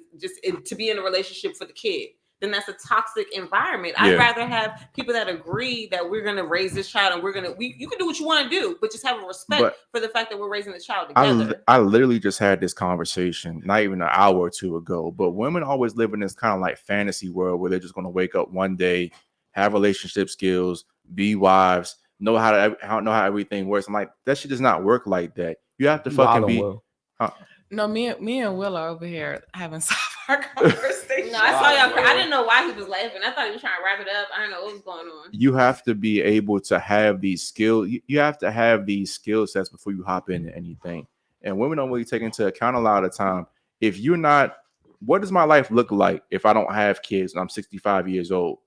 to be in a relationship for the kid. Then that's a toxic environment. I'd rather have people that agree that we're going to raise this child and you can do what you want to do, but just have a respect for the fact that we're raising the child together. I literally just had this conversation not even an hour or two ago, but women always live in this kind of like fantasy world where they're just going to wake up one day, have relationship skills, be wives, know how everything works. I'm like, that shit does not work like that. You have to fucking be. No, me and Will are over here having our conversation. No, I saw y'all. I didn't know why he was laughing. I thought he was trying to wrap it up. I don't know what was going on. You have to be able to have these skills. You have to have these skill sets before you hop into anything. And women don't really take into account a lot of the time. If you're not what does my life look like if I don't have kids and I'm 65 years old?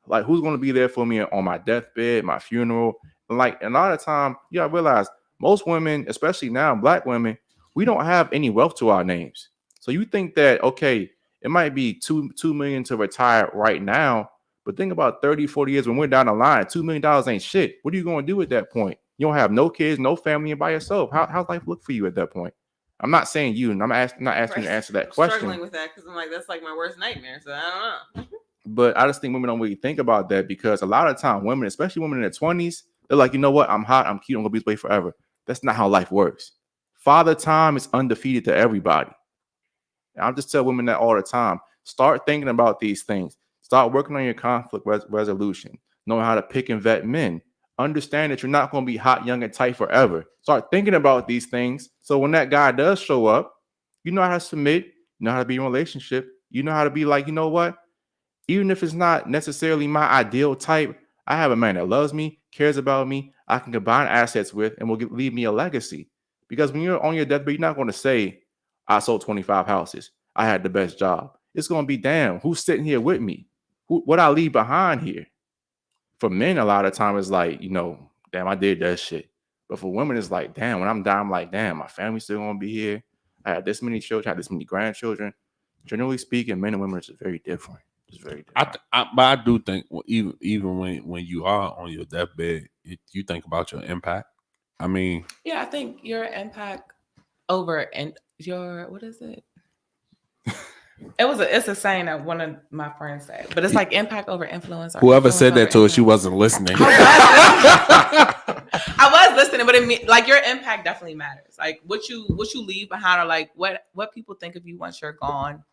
Like, who's going to be there for me on my deathbed, my funeral? And like, a lot of time, I realize most women, especially now, Black women, we don't have any wealth to our names. So you think that, okay, it might be $2 million to retire right now, but think about 30, 40 years when we're down the line, $2 million ain't shit. What are you going to do at that point? You don't have no kids, no family, and by yourself. How's life look for you at that point? I'm not saying you, and I'm not asking you to answer that question. Struggling with that because I'm like, that's like my worst nightmare. So I don't know. But I just think women don't really think about that because a lot of time women, especially women in their 20s, they're like, you know what? I'm hot. I'm cute. I'm going to be this way forever. That's not how life works. Father time is undefeated to everybody. And I just tell women that all the time. Start thinking about these things. Start working on your conflict resolution. Knowing how to pick and vet men. Understand that you're not going to be hot, young, and tight forever. Start thinking about these things. So when that guy does show up, you know how to submit. You know how to be in a relationship. You know how to be like, you know what? Even if it's not necessarily my ideal type, I have a man that loves me, cares about me, I can combine assets with, and will leave me a legacy. Because when you're on your deathbed, you're not going to say, I sold 25 houses. I had the best job. It's going to be, damn, who's sitting here with me? What I leave behind here? For men, a lot of time it's like, damn, I did that shit. But for women, it's like, damn, when I'm dying, I'm like, damn, my family's still going to be here. I had this many children, I had this many grandchildren. Generally speaking, men and women are just very different. It's very different. But I do think even when you are on your deathbed, you think about your impact. I mean, yeah, I think your impact over and your what is it? It's a saying that one of my friends said, but it's like impact over influence. Or whoever influence said that over to us, she influence. wasn't listening. I was listening, but like your impact definitely matters. Like what you leave behind, or like what people think of you once you're gone.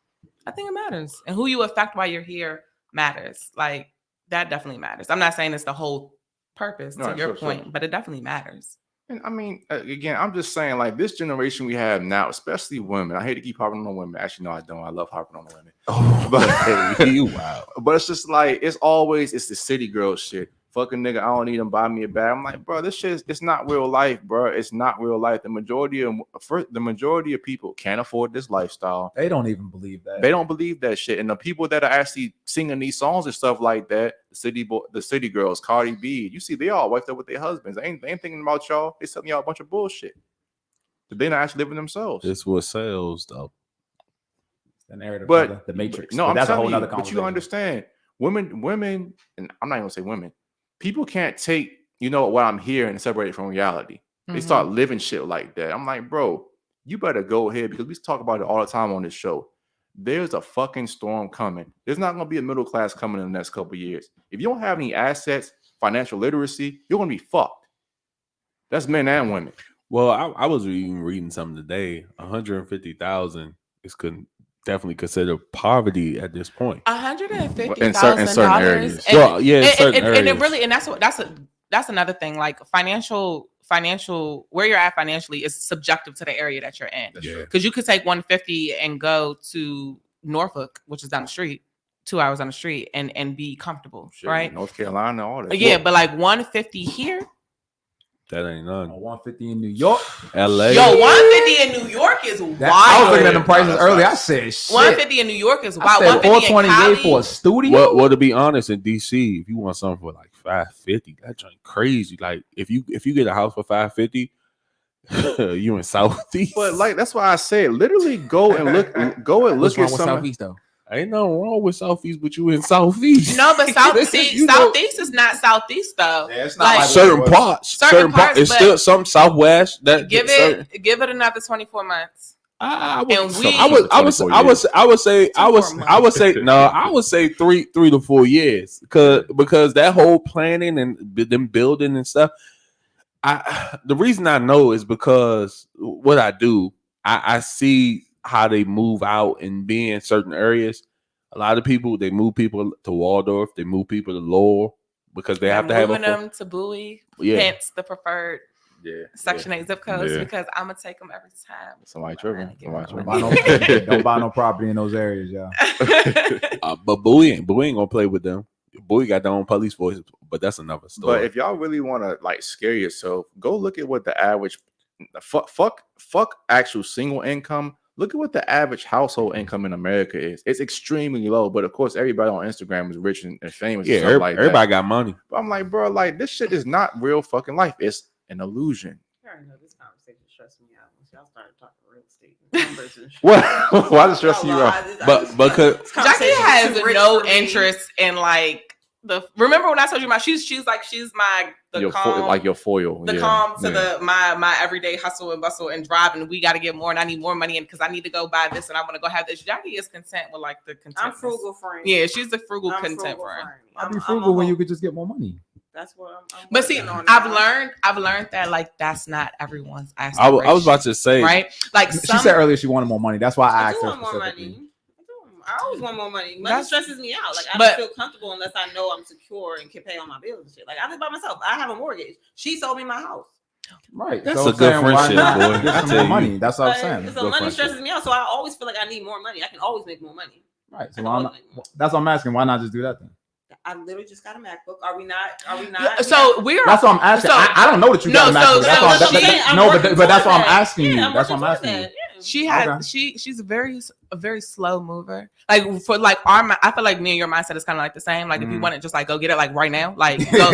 I think it matters, and who you affect while you're here matters. Like that definitely matters. I'm not saying it's the whole purpose to your point, but it definitely matters. And I mean, again, I'm just saying, like this generation we have now, especially women. I hate to keep harping on women. Actually, no, I don't. I love harping on the women. Wow. But it's just like it's the city girl shit. Fucking nigga, I don't need them buy me a bag. I'm like, bro, this shit it's not real life, bro. It's not real life. The majority of people can't afford this lifestyle. They don't even believe that. They don't believe that shit. And the people that are actually singing these songs and stuff like that, the city girls, Cardi B, you see, they all wiped up with their husbands. They ain't thinking about y'all. They telling y'all a bunch of bullshit. But they're not actually living themselves. It's what sells, though. The narrative, but the Matrix. No, but I'm that's a telling whole nother you. But conversation. you understand, women, and I'm not even gonna say women. People can't take, what I'm hearing and separate it from reality. They start living shit like that. I'm like, bro, you better go ahead because we talk about it all the time on this show. There's a fucking storm coming. There's not going to be a middle class coming in the next couple of years. If you don't have any assets, financial literacy, you're going to be fucked. That's men and women. Well, I was even reading something today. 150,000 is definitely considered poverty at this point. $150,000 in certain areas. Well, yeah, in certain areas. And it really, and that's another thing. Like financial, where you're at financially is subjective to the area that you're in. Because you could take 150 and go to Norfolk, which is down the street, 2 hours down the street, and be comfortable, right? North Carolina, all that. Yeah, but like 150 here. That ain't none. 150 in New York. LA. Yo, 150 in New York is wild. I was looking at the prices earlier. I said, shit. 150 in New York is wild. I said 428 for a studio. Well, to be honest, in DC, if you want something for like 550, that joint crazy. Like if you get a house for 550, you in Southeast. But like that's why I said, literally go and look at some Southeast though. Ain't nothing wrong with Southeast, but you in Southeast. No, but Southeast is not Southeast though. Yeah, it's not like certain parts. It's still some Southwest. That give it another 24 months. I would say 3 to 4 years because that whole planning and them building and stuff. The reason I know is because what I do, I see how they move out and be in certain areas. A lot of people, they move people to Waldorf, they move people to Lowell because they have to have them to Bowie, hence the preferred Section 8 zip codes because I'm gonna take them every time. Somebody tripping. Don't buy no property in those areas, y'all. But Bowie ain't gonna play with them. Bowie got their own police force, but that's another story. But if y'all really want to like scare yourself, go look at what the average fuck actual single income. look at what the average household income in America is. It's extremely low, but of course, everybody on Instagram is rich and famous. Yeah, and stuff like everybody that. got money. But I'm like, bro, like this shit is not real fucking life. It's an illusion. I already know this conversation stressed me out once y'all started talking real estate numbers and shit. What? Why does it stress you out? But because Jackie has no interest in like the. Remember when I told you she's my your calm, like your foil, the calm to the my everyday hustle and bustle and drive, and we got to get more, and I need more money, and because I need to go buy this, and I want to go have this. Jackie is content with like the content. I'm frugal friend. Yeah, she's a frugal content friend. I'd be frugal when you could just get more money. That's what I'm but see, I've learned that like that's not everyone's aspiration. I was about to say, right? Like She said earlier she wanted more money. That's why I asked her want more specifically. money. I always want more money. Money stresses me out. Like I but- don't feel comfortable unless I know I'm secure and can pay all my bills and shit. Like I live by myself. I have a mortgage. She sold me my house. Right. That's so a good I'm saying, why friendship, not boy. get I some tell more you. money. That's what I'm Like, saying. so Good money friendship. stresses me out. So I always feel like I need more money. I can always make more money. Right. So why not, that's what I'm asking. Why not just do that then? I literally just got a MacBook. Are we not? So we're. That's what I'm asking. So- I don't know that you got a MacBook. That's what that's what I'm asking you. I'm That's what working I'm towards asking you. that. Yeah. She has she's a very slow mover. Like for like I feel like me and your mindset is kind of like the same. Like if you want it, just like go get it like right now. Like go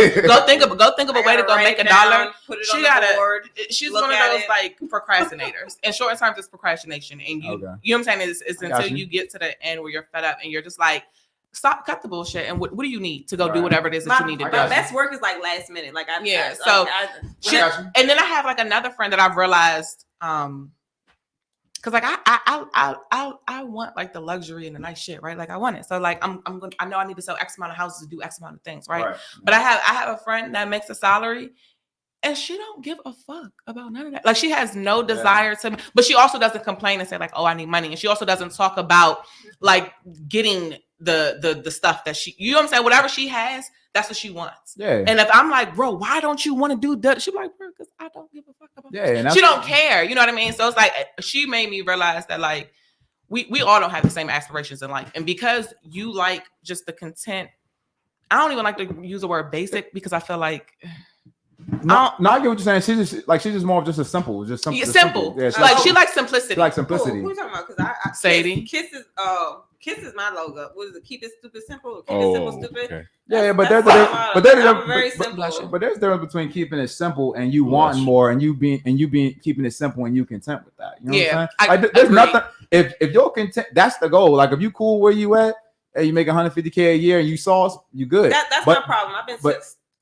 think of a way to go make $1. Put it She on gotta. the board. She's look one of at those it. like procrastinators. In short terms, it's procrastination, and you know what I'm saying is I got until you. you get to the end where you're fed up and you're just like, cut the bullshit. And what do you need to go do whatever it is that you need to do? My best work is like last minute. Like and then I have like another friend that I've realized, because like I want like the luxury and the nice shit, right? Like I want it. So like I know I need to sell X amount of houses to do X amount of things, right? But I have a friend that makes a salary. And she don't give a fuck about none of that. Like she has no desire to, but she also doesn't complain and say like, "Oh, I need money." And she also doesn't talk about like getting the stuff that she, you know what I'm saying? Whatever she has, that's what she wants. Yeah. And if I'm like, "Bro, why don't you want to do that?" She's like, "Bro, because I don't give a fuck about." Yeah. And She don't care. You know what I mean? So it's like she made me realize that like we all don't have the same aspirations in life, and because you like just the content. I don't even like to use the word basic because I feel like. No, I get what you're saying. She's just more of just a simple, simple. Yeah, simple. like she likes simplicity. She likes simplicity. Who are you talking about? Because Sadie. Kiss is my logo. What is it? Keep it stupid simple. Keep it simple stupid. Okay. Yeah, but there's a difference between keeping it simple and you wanting more, and you being keeping it simple and you content with that. You know what I'm saying? Like, there's nothing. If you're content, that's the goal. Like if you cool where you at, and you make $150K a year, and you sauce, you good. That's my problem. I've been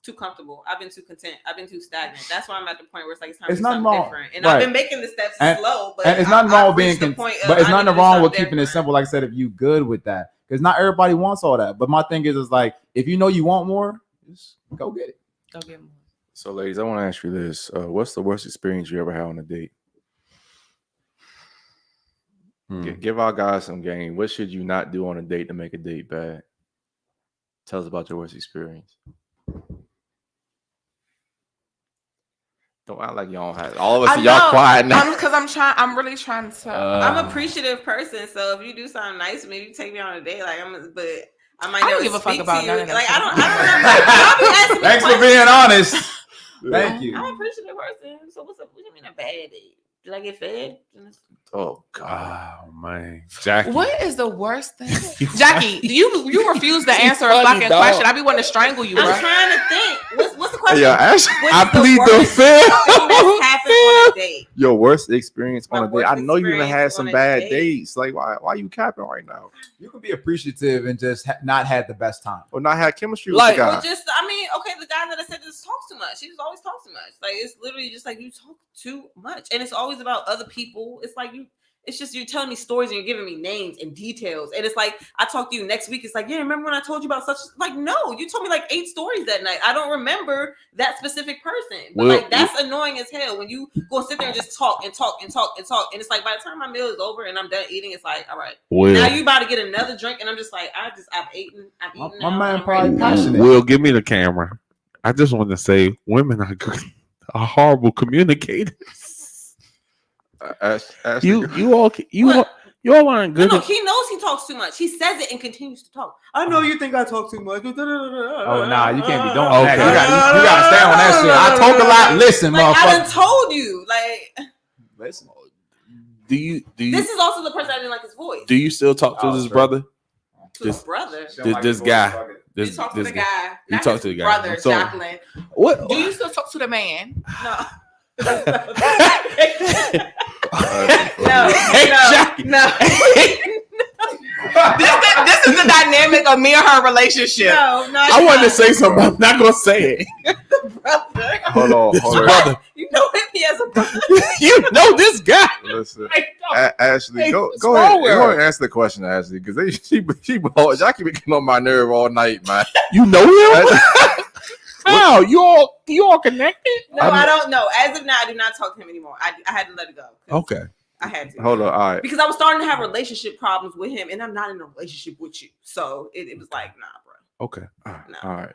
too comfortable. I've been too content. I've been too stagnant. That's why I'm at the point where it's like it's time to do something different. And I've been making the steps slow, but it's nothing wrong with being but it's nothing wrong with keeping it simple. Like I said, if you good with that, because not everybody wants all that. But my thing is like if you know you want more, just go get it. Go get more. So, ladies, I want to ask you this: what's the worst experience you ever had on a date? Give our guys some game. What should you not do on a date to make a date bad? Tell us about your worst experience. Don't act like y'all have all of us. Y'all quiet now. Because I'm really trying to. I'm an appreciative person, so if you do something nice, maybe you take me on a date. Like but I might. I don't never give a fuck speak about to none you. of that Like shit. I don't. Thanks for being honest. Thank you. I'm an appreciative person. So what's up? What do you mean a bad date? Did I get fed? Oh God, oh man, Jackie. What is the worst thing, Jackie? You refuse to answer a fucking question. I be wanting to strangle you, bro. I'm trying to think. What's the question? Yeah, I plead the fifth. That's happened on a date. Your worst experience on a date. worst I know you even had experience some on a bad date. dates. Like why you capping right now? You can be appreciative and just not had the best time. Or not had chemistry Like- with the guy. Well, just okay, the guy that I said just talks too much. He just always talks too much. Like it's literally just like you talk too much, and it's always about other people. It's like it's just you're telling me stories and you're giving me names and details, and it's like I talk to you next week. It's like, yeah, remember when I told you about such? Like, no, you told me like 8 stories that night. I don't remember that specific person. But like that's annoying as hell when you go and sit there and just talk and talk and talk and talk, and it's like by the time my meal is over and I'm done eating, it's like, all right, now you about to get another drink, and I'm just like, I've eaten. My man probably passionate. Will, give me the camera. I just want to say, women are horrible communicators. You all aren't good. No, he knows he talks too much. He says it and continues to talk. I know you think I talk too much. Oh nah, you can't be doing that. You gotta stay on that shit. I talk a lot. Listen, like, motherfucker. I done told you. Like, Listen. Do you? This is also the person I didn't like his voice. Do you still talk to this brother? To his brother. This guy. You talk to the guy. You not talk his to the guy. brother, So- Jacqueline. What? Do you still talk to the man? No. No. This is the dynamic of me and her relationship. No. I wanted to say something, but I'm not gonna say it. Brother. Hold on. Brother, You know him. He has a brother. you know this guy. Listen, I don't. Ashley, Hey, go what's ahead. wrong with Go her? ahead and answer the question, Ashley, because y'all keep getting on my nerve all night, man. You know him? How? You all connected? No, I don't know. As of now, I do not talk to him anymore. I had to let it go. Okay. I had to. Hold on. All right. Because I was starting to have relationship problems with him, and I'm not in a relationship with you. So it was like, nah, bro. Okay. No. All right.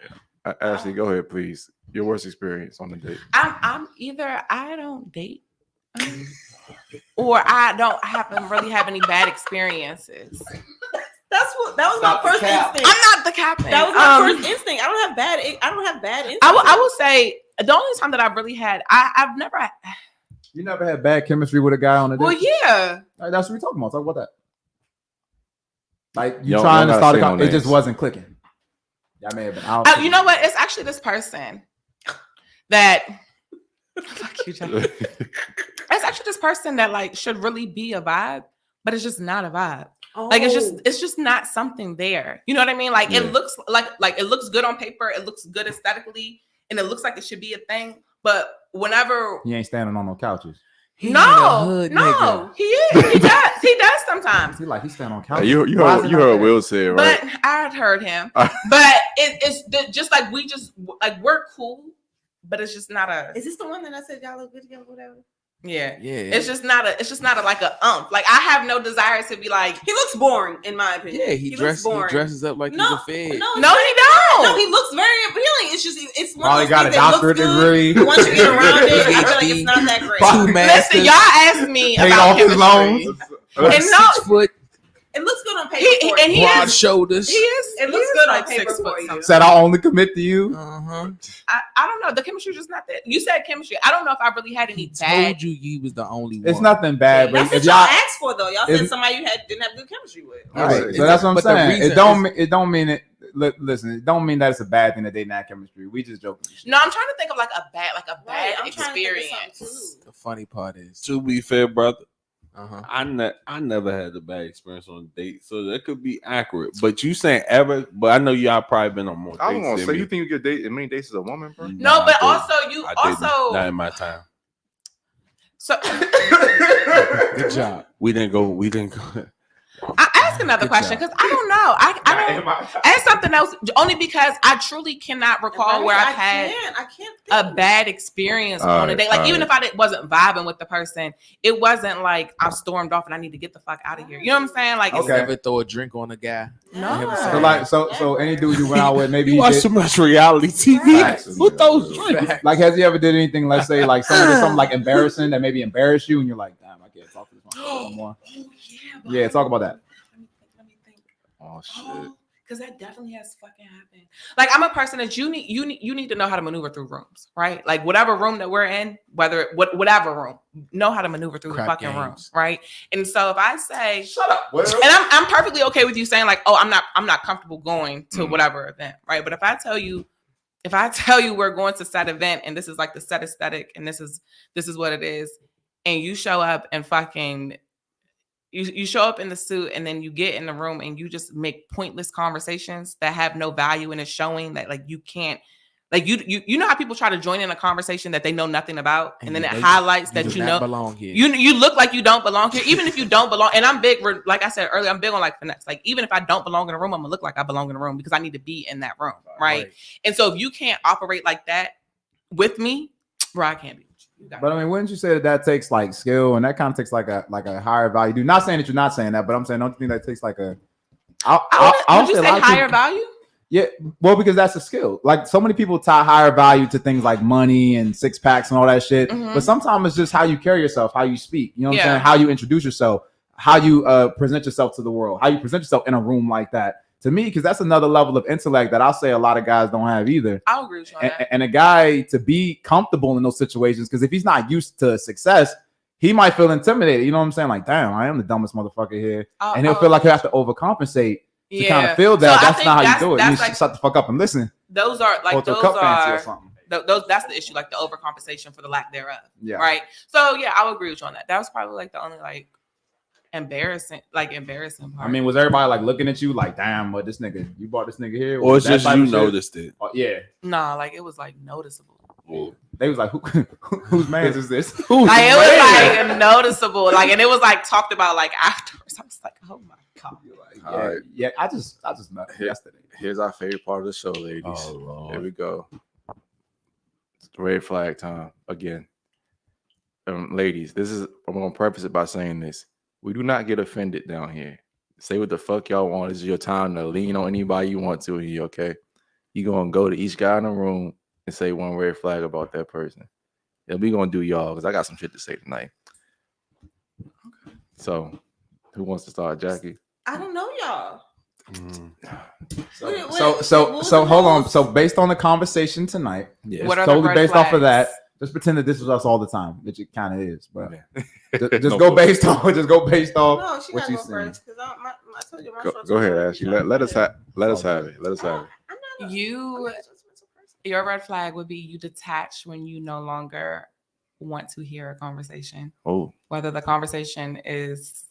Ashley, go ahead, please. Your worst experience on the date. I'm either I don't date, or I haven't really have any bad experiences. That was my first instinct. I'm not the captain. That was my first instinct. I don't have bad instincts. I will say the only time that I've really had, I've never. You never had bad chemistry with a guy on a date? Well, yeah. Like, that's what we're talking about. Talk about that. Like you Y'all trying to gotta start a say no conversation, it just names. wasn't clicking. Y'all may have been out. You know what? It's actually this person that. Fuck you, John. It's actually this person that like should really be a vibe, but it's just not a vibe. Like it's just not something there. You know what I mean? Like it looks like it looks good on paper, it looks good aesthetically, and it looks like it should be a thing. But whenever He ain't standing on no couches. He ain't a hood no, nigga. he is. He does sometimes. He standing on Hey, couches. you Why is it not heard there? Will say it, right? But I had heard him. But just like we're cool, but it's just not a. Is this the one that I said y'all look good together, whatever? Yeah. Yeah. It's just not a like a Like I have no desire to be like. He looks boring, in my opinion. Yeah, he looks boring. dresses up like he's a fed. No, he don't. No, he looks very appealing. It's just it's one Probably of those got a things that doctorate looks good. degree. Once you get around it, I feel like it's not that great. Two masters. Listen, y'all asked me Paid about off his chemistry. loans. And no, 6 foot, It looks good on paper for and you. he broad is. shoulders. He is. It looks he is good on like paper 6 for foot you. something. Said I'll only commit to you. Uh-huh. I don't know. The chemistry just not that. You said chemistry. I don't know if I really had any He bad. told you he was the only one. It's nothing bad, That's but what if y'all y'all, asked for though. Y'all said if- somebody you didn't have good chemistry with. all right, Right. so that's what I'm But the saying. reason It don't mean it. Listen, it don't mean that it's a bad thing that they not chemistry. We just joking. No, I'm trying to think of like a bad Right, I'm trying to think of experience. something, too. The funny part is, To be fair, brother, uh-huh. I never had a bad experience on a date, so that could be accurate. But you saying ever? But I know y'all probably been on more dates. I was gonna than say, me. you think you get date as many dates as a woman, bro? No, Nah, but I also didn't. you I didn't. also Not in my time. so Good job. We didn't go. I ask another Good question job. because I don't know. I don't ask something else only because I truly cannot recall where I've had I can't a think. bad experience All on a right, date. Like all even right. if I wasn't vibing with the person, it wasn't like I stormed off and I need to get the fuck out of here. You know what I'm saying? Like, You it's, Okay. never throw a drink on a guy. no. So any dude you went out with, maybe You he watch did, too much reality TV. Facts. Who throws drinks? Facts. like has he ever did anything? Let's say like something like embarrassing that maybe embarrassed you, and you're like, damn, I can't talk to this one no more. Yeah, talk about that. Let me think. Oh shit. Because that definitely has fucking happened. Like I'm a person that you need to know how to maneuver through rooms, right? Like whatever room that we're in, whatever room, know how to maneuver through Crap the fucking games. room, right? And so if I say, Shut up, Will. and I'm perfectly okay with you saying like, oh, I'm not comfortable going to whatever event, right? But if I tell you we're going to set event and this is like the set aesthetic and this is what it is, and you show up and fucking you show up in the suit and then you get in the room and you just make pointless conversations that have no value and it's showing that like you can't like you know how people try to join in a conversation that they know nothing about and then it highlights that do you not know belong here. you look like you don't belong here even if you don't belong. And I'm big, like I said earlier, I'm big on like finesse. Like even if I don't belong in a room, I'm gonna look like I belong in a room because I need to be in that room, right? And so if you can't operate like that with me, bro, I can't be with you. You got But I mean, wouldn't you say that takes like skill and that kind of takes like a higher value? Dude, not saying that you're not saying that, but I'm saying don't you think that takes like a? would you say higher value? Yeah, well, because that's a skill. Like so many people tie higher value to things like money and six packs and all that shit. Mhm. But sometimes it's just how you carry yourself, how you speak. You know what I'm Yeah. saying? How you introduce yourself, how you present yourself to the world, how you present yourself in a room like that. To me, because that's another level of intellect that I'll say a lot of guys don't have either. I'll agree with you on that. And a guy to be comfortable in those situations, because if he's not used to success, he might feel intimidated. You know what I'm saying? Like, damn, I am the dumbest motherfucker here, Oh, and he'll feel like he has to overcompensate to kind of feel So that. I That's think not how you do it. You that's should shut the fuck up and listen. Those are like Or to a those cup fancy or are something. those. That's the issue, like the overcompensation for the lack thereof. Yeah. Right. So yeah, I would agree with you on that. That was probably like the only like embarrassing part. I mean, was everybody like looking at you like, damn, what this nigga? You brought this nigga here, Or it's that just type you of shit? noticed it. Yeah. nah, like it was like noticeable. They was like, whose man's is this? Like it was like noticeable. Like, and it was like talked about like afterwards. I was like, oh my god. All right. Yeah, I just met him yesterday. Here's our favorite part of the show, ladies. Oh, Lord. Here we go. It's red flag time again. Ladies, I'm gonna preface it by saying this. We do not get offended down here. Say what the fuck y'all want. This is your time to lean on anybody you want to here, okay? You gonna go to each guy in the room and say one red flag about that person. And we gonna do y'all because I got some shit to say tonight. Okay. So who wants to start, Jackie? I don't know y'all. So hold on. So based on the conversation tonight, What are totally the red based off of flags? that. Just pretend that this was us all the time, which it kind of is. But just No go bullshit. based on. Just go based off No, she what gotta you go see. first because I told you my shorts Go are ahead, short. Ashley. Let us have it. Let us have it. I'm not a- You- I'm not a judgmental person. Your red flag would be you detach when you no longer want to hear a conversation, Oh, whether the conversation is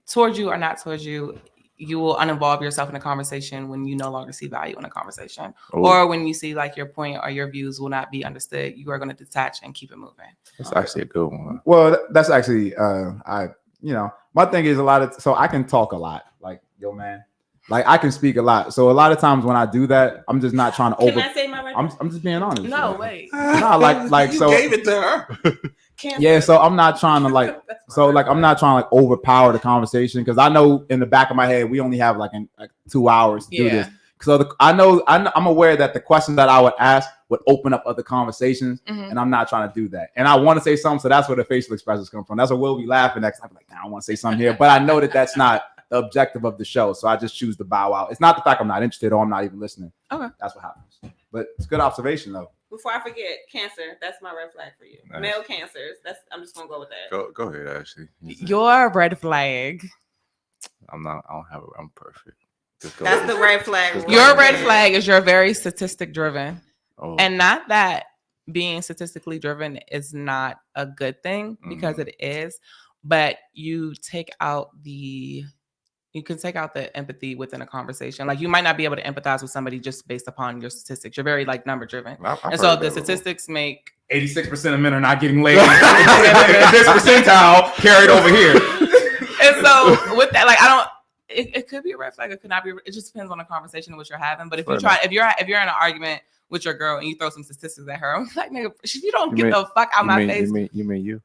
towards you or not towards you. You will uninvolve yourself in a conversation when you no longer see value in a conversation, oh. or when you see like your point or your views will not be understood. You are going to detach and keep it moving. That's actually a good one. Well, that's actually my thing is so I can talk a lot, like yo man, like I can speak a lot. So a lot of times when I do that, I'm just not trying to Can I say my red I'm just being honest. No, Like, wait. No, like You so. gave it to her. Yeah, so I'm not trying to like. So like I'm not trying to like overpower the conversation because I know in the back of my head we only have like 2 hours to do this. So I'm aware that the question that I would ask would open up other conversations, and I'm not trying to do that. And I want to say something, so that's where the facial expressions come from. That's where we'll be laughing next time. Like, I want to say something here, but I know that that's not the objective of the show, so I just choose to bow out. It's not the fact I'm not interested or I'm not even listening. Okay, that's what happens. But it's a good observation though. Before I forget, Cancer. That's my red flag for you. Nice. Male cancers. I'm just gonna go with that. Go ahead, Ashley. your red flag. I'm perfect. Just go That's with the it. red flag. Just Your go red ahead. flag is you're very statistic driven. Oh, And not that being statistically driven is not a good thing, because it is, but you can take out the empathy within a conversation. Like you might not be able to empathize with somebody just based upon your statistics. You're very like number driven. I've And heard so that the before. statistics make 86% of men are not getting laid. And this percentile carried over here. and so with that, like it could be a red flag, it could not be. It just depends on the conversation in which you're having. But if you try, if you're in an argument with your girl and you throw some statistics at her, I'm like, nigga, if you don't get the fuck out my face. You mean you?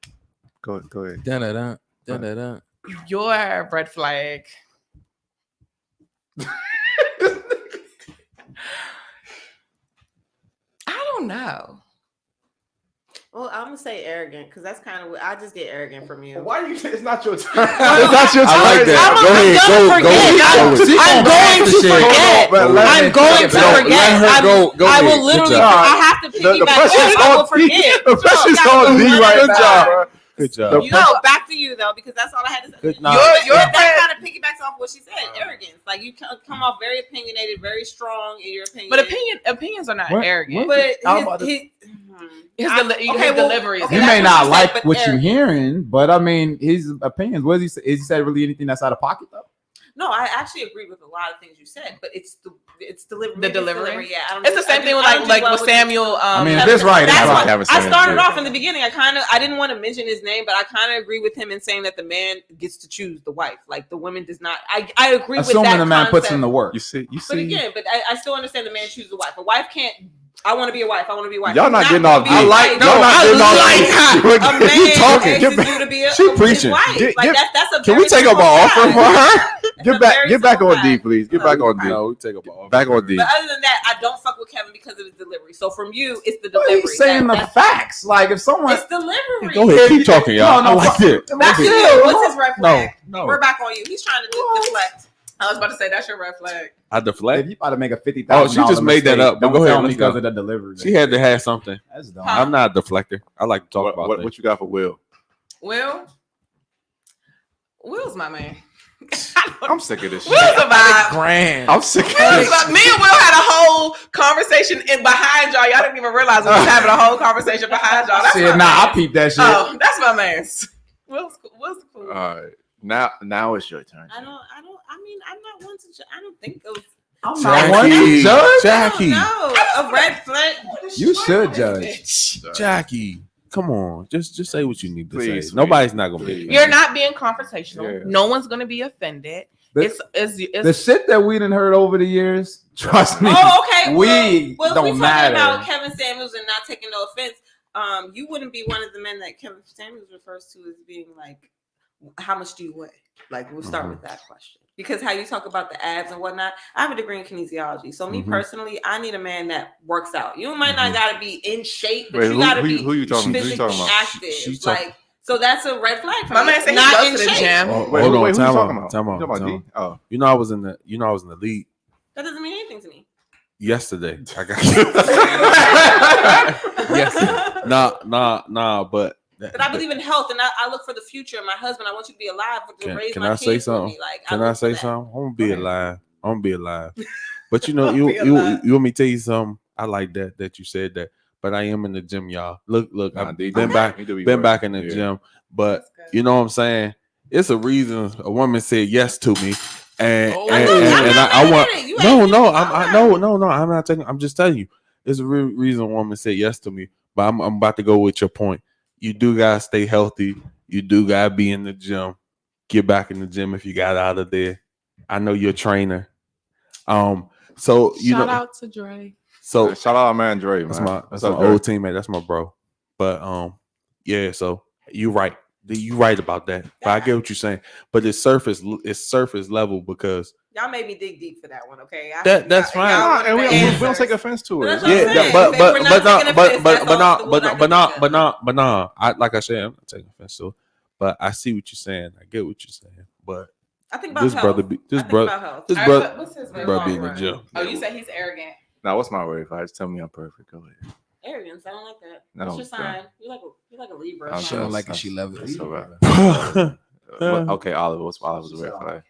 Go ahead. Dun-dun-dun. Your red flag. I don't know. Well, I'm gonna say arrogant because that's kind of what I just get arrogant from you. Why do you? It's not your turn. It's not your I like that. Go ahead. I'm going to forget. I'm going to forget. I will literally. I have to piggyback. I will forget. The pressure's on D right now. Good job. Back to you though, because that's all I had to say. Good That kind of piggybacks off what she said. Arrogance, like you come off very opinionated, very strong in your opinion. But opinions are not arrogant. But His delivery is. You may not like what you're hearing, but I mean, his opinions. What does he say? Is he said really anything that's out of pocket though? No, I actually agree with a lot of things you said, but it's delivery. The delivery. Yeah, I don't It's the same thing with like with Samuel. I mean, if this right, That's right. why I started off in the beginning. I didn't want to mention his name, but I kind of agree with him in saying that the man gets to choose the wife. Like the woman does not. I agree with that. Assuming the man concept. puts in the work. You see. But again, I still understand the man chooses the wife. A wife can't. I want to be a wife. I want to be a wife. Y'all not getting off deep. A man talking. asks you to be a She his preaching. wife. Like that's a. Can we take up an offer for her? Get back on D, please. Get back on D. No, we take up all. Back on D. But other than that, I don't fuck with Kevin because of his delivery. So from you, it's the But delivery. he's saying the facts. Like if someone, It's delivery. Go ahead, keep talking, y'all. No, I like it. Back to you. What's his red flag? No. We're back on you. He's trying to deflect. I was about to say that's your red flag. I if deflect. you about to make a $50,000, Oh, she just made that up, but Don't go ahead, tell me let's because go. of the delivery. She had to have something. That's dumb. Huh? I'm not a deflector. I like to talk about What things. you got for Will? Will's my man. I'm sick of this shit. Will's a vibe. Grand. I'm sick of Me this and Will had a whole conversation behind y'all. Y'all didn't even realize we was having a whole conversation behind y'all. That's Shit, my nah, I man. peeped that shit. Oh, that's my man. Will's cool. All right. Now it's your turn. I mean, I'm not one to. I don't think of. I'm not one to judge. Jackie, No, a red flag. You should judge. Jackie, come on. Just say what you need to Please, say. Nobody's not gonna please. be. You're not being confrontational. Yeah. No one's gonna be offended. The- It's The shit that we done heard over the years, trust me. Oh, okay. We well, if don't we talking matter. about Kevin Samuels and not taking no offense, you wouldn't be one of the men that Kevin Samuels refers to as being like, how much do you weigh? Like, we'll start with that question. Because how you talk about the abs and whatnot, I have a degree in kinesiology. So me personally, I need a man that works out. You might not gotta be in shape, but Wait, you gotta be who you talking physically about? active. Like, so that's a red flag for My me. man said he Not goes in to the shape. gym. Oh, Wait, hold on, who you time talking out, about? time You out, talking about time D? Oh. You know I was in the league That doesn't mean anything to me. yesterday. I got yes. Nah, but But I believe in health, and I look for the future. My husband, I want you to be alive to raise can my I kids say with something? me. Like, Can look I for say that. something? I'm gonna be Go ahead. alive. I'm gonna be alive. But you know, Be you alive. want me to tell you something? I like that you said that. But I am in the gym, y'all. Look, Nah, I've D, been okay. back He do be been working. back in the Yeah. gym. But That's good. you know what I'm saying? It's a reason a woman said yes to me. And Oh. and, I'm and, not and mad I at want it. You no, ain't- no, I'm I'm not taking. I'm just telling you, it's a real reason a woman said yes to me. But I'm about to go with your point. You do gotta stay healthy. You do gotta be in the gym. Get back in the gym if you got out of there. I know you're a trainer. So you Shout know, out to Dre. so Shout out man Dre, man. that's my What's up, old Dre? teammate. That's my bro. But yeah. So you right. You right about that. But I get what you're saying. But it's surface level because Y'all made me dig deep for that one, okay? That's fine. y'all Nah, wanted and the we don't answers. take offense to But it. that's what I'm yeah. saying. But If we're not taking offense, that's all, we'll not get together. I like I said, I'm not taking offense to it. But I see what you're saying. I get what you're saying. But I think about this health. brother be I this think brother about health. this All brother right, what's his brother be in the name? gym. Oh, you said he's arrogant. Now, what's my word? If I just tell me I'm perfect, go ahead. Arrogance. I don't like that. No, What's your it's sign? You're like a Libra. I'm She sign. don't like it. She love it. That's all right. Okay, Oliver. What's Oliver's red flag?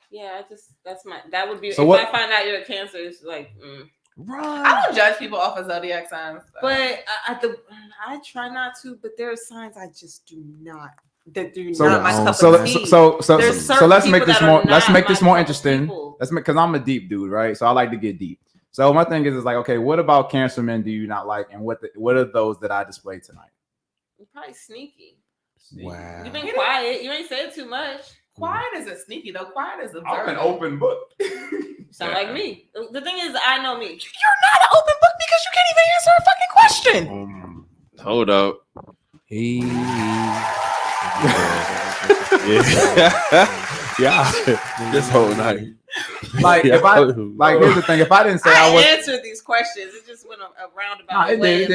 Yeah, that would be. So if what- I find out you're a Cancer, it's like. I don't judge people off of zodiac signs. But I try not to. But there are signs I just do not. That do So, not my cup so, of tea. so There's so certain let's make people this that more are let's not make this my more cup of interesting. people. Let's make because I'm a deep dude, right? So I like to get deep. So my thing is like, okay, what about Cancer men do you not like, and what are those that I displayed tonight? You're probably sneaky. Wow. You've been quiet. You ain't said too much. Quiet isn't sneaky though. Quiet is I'm observant. an open book. You sound like me. The thing is, I know me. You're not an open book because you can't even answer a fucking question. Hold up. He. Yeah. This whole night. Like if I like, here's the thing: if I didn't say I I was, answered these questions. It just went a roundabout nah, way.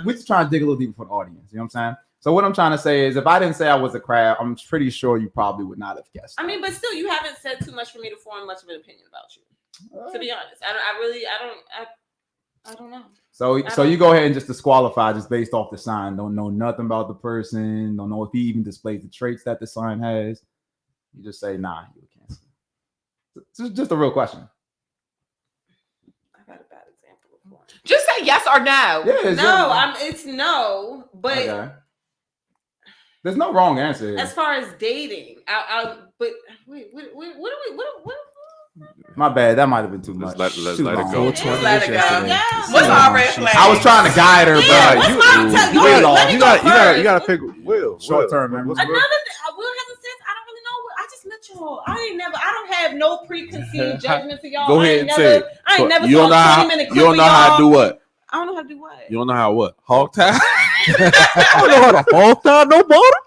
we just trying to dig a little deeper for the audience. You know what I'm saying? So what I'm trying to say is, if I didn't say I was a crab, I'm pretty sure you probably would not have guessed. I mean, but still, you haven't said too much for me to form much of an opinion about you. To be honest, I don't know. So you go ahead and just disqualify just based off the sign. Don't know nothing about the person. Don't know if he even displays the traits that the sign has. You just say, nah, you're a Cancer. It's just a real question. I got a bad example of one. Just say yes or no. Yeah, It's no, but okay. There's no wrong answer here. as far as dating, but wait, what My bad. That might have been too much. Let's Too let it long. go. Let it go. Yeah. What's our red flag? I was trying to guide her, Yeah, but what's my- tell- you wait, went let off. me You go gotta first. pick Will. Short term memory. What's Another Will? thing, Will has a sense. I don't really know. I just met y'all. I don't have no preconceived judgment for y'all. Go ahead and say it. I ain't never You don't know saw a how 20-minute you clip don't of know how to do y'all. what? I don't know how to do what. You don't know how what? Hog tie? I don't know how to hog tie no bottom.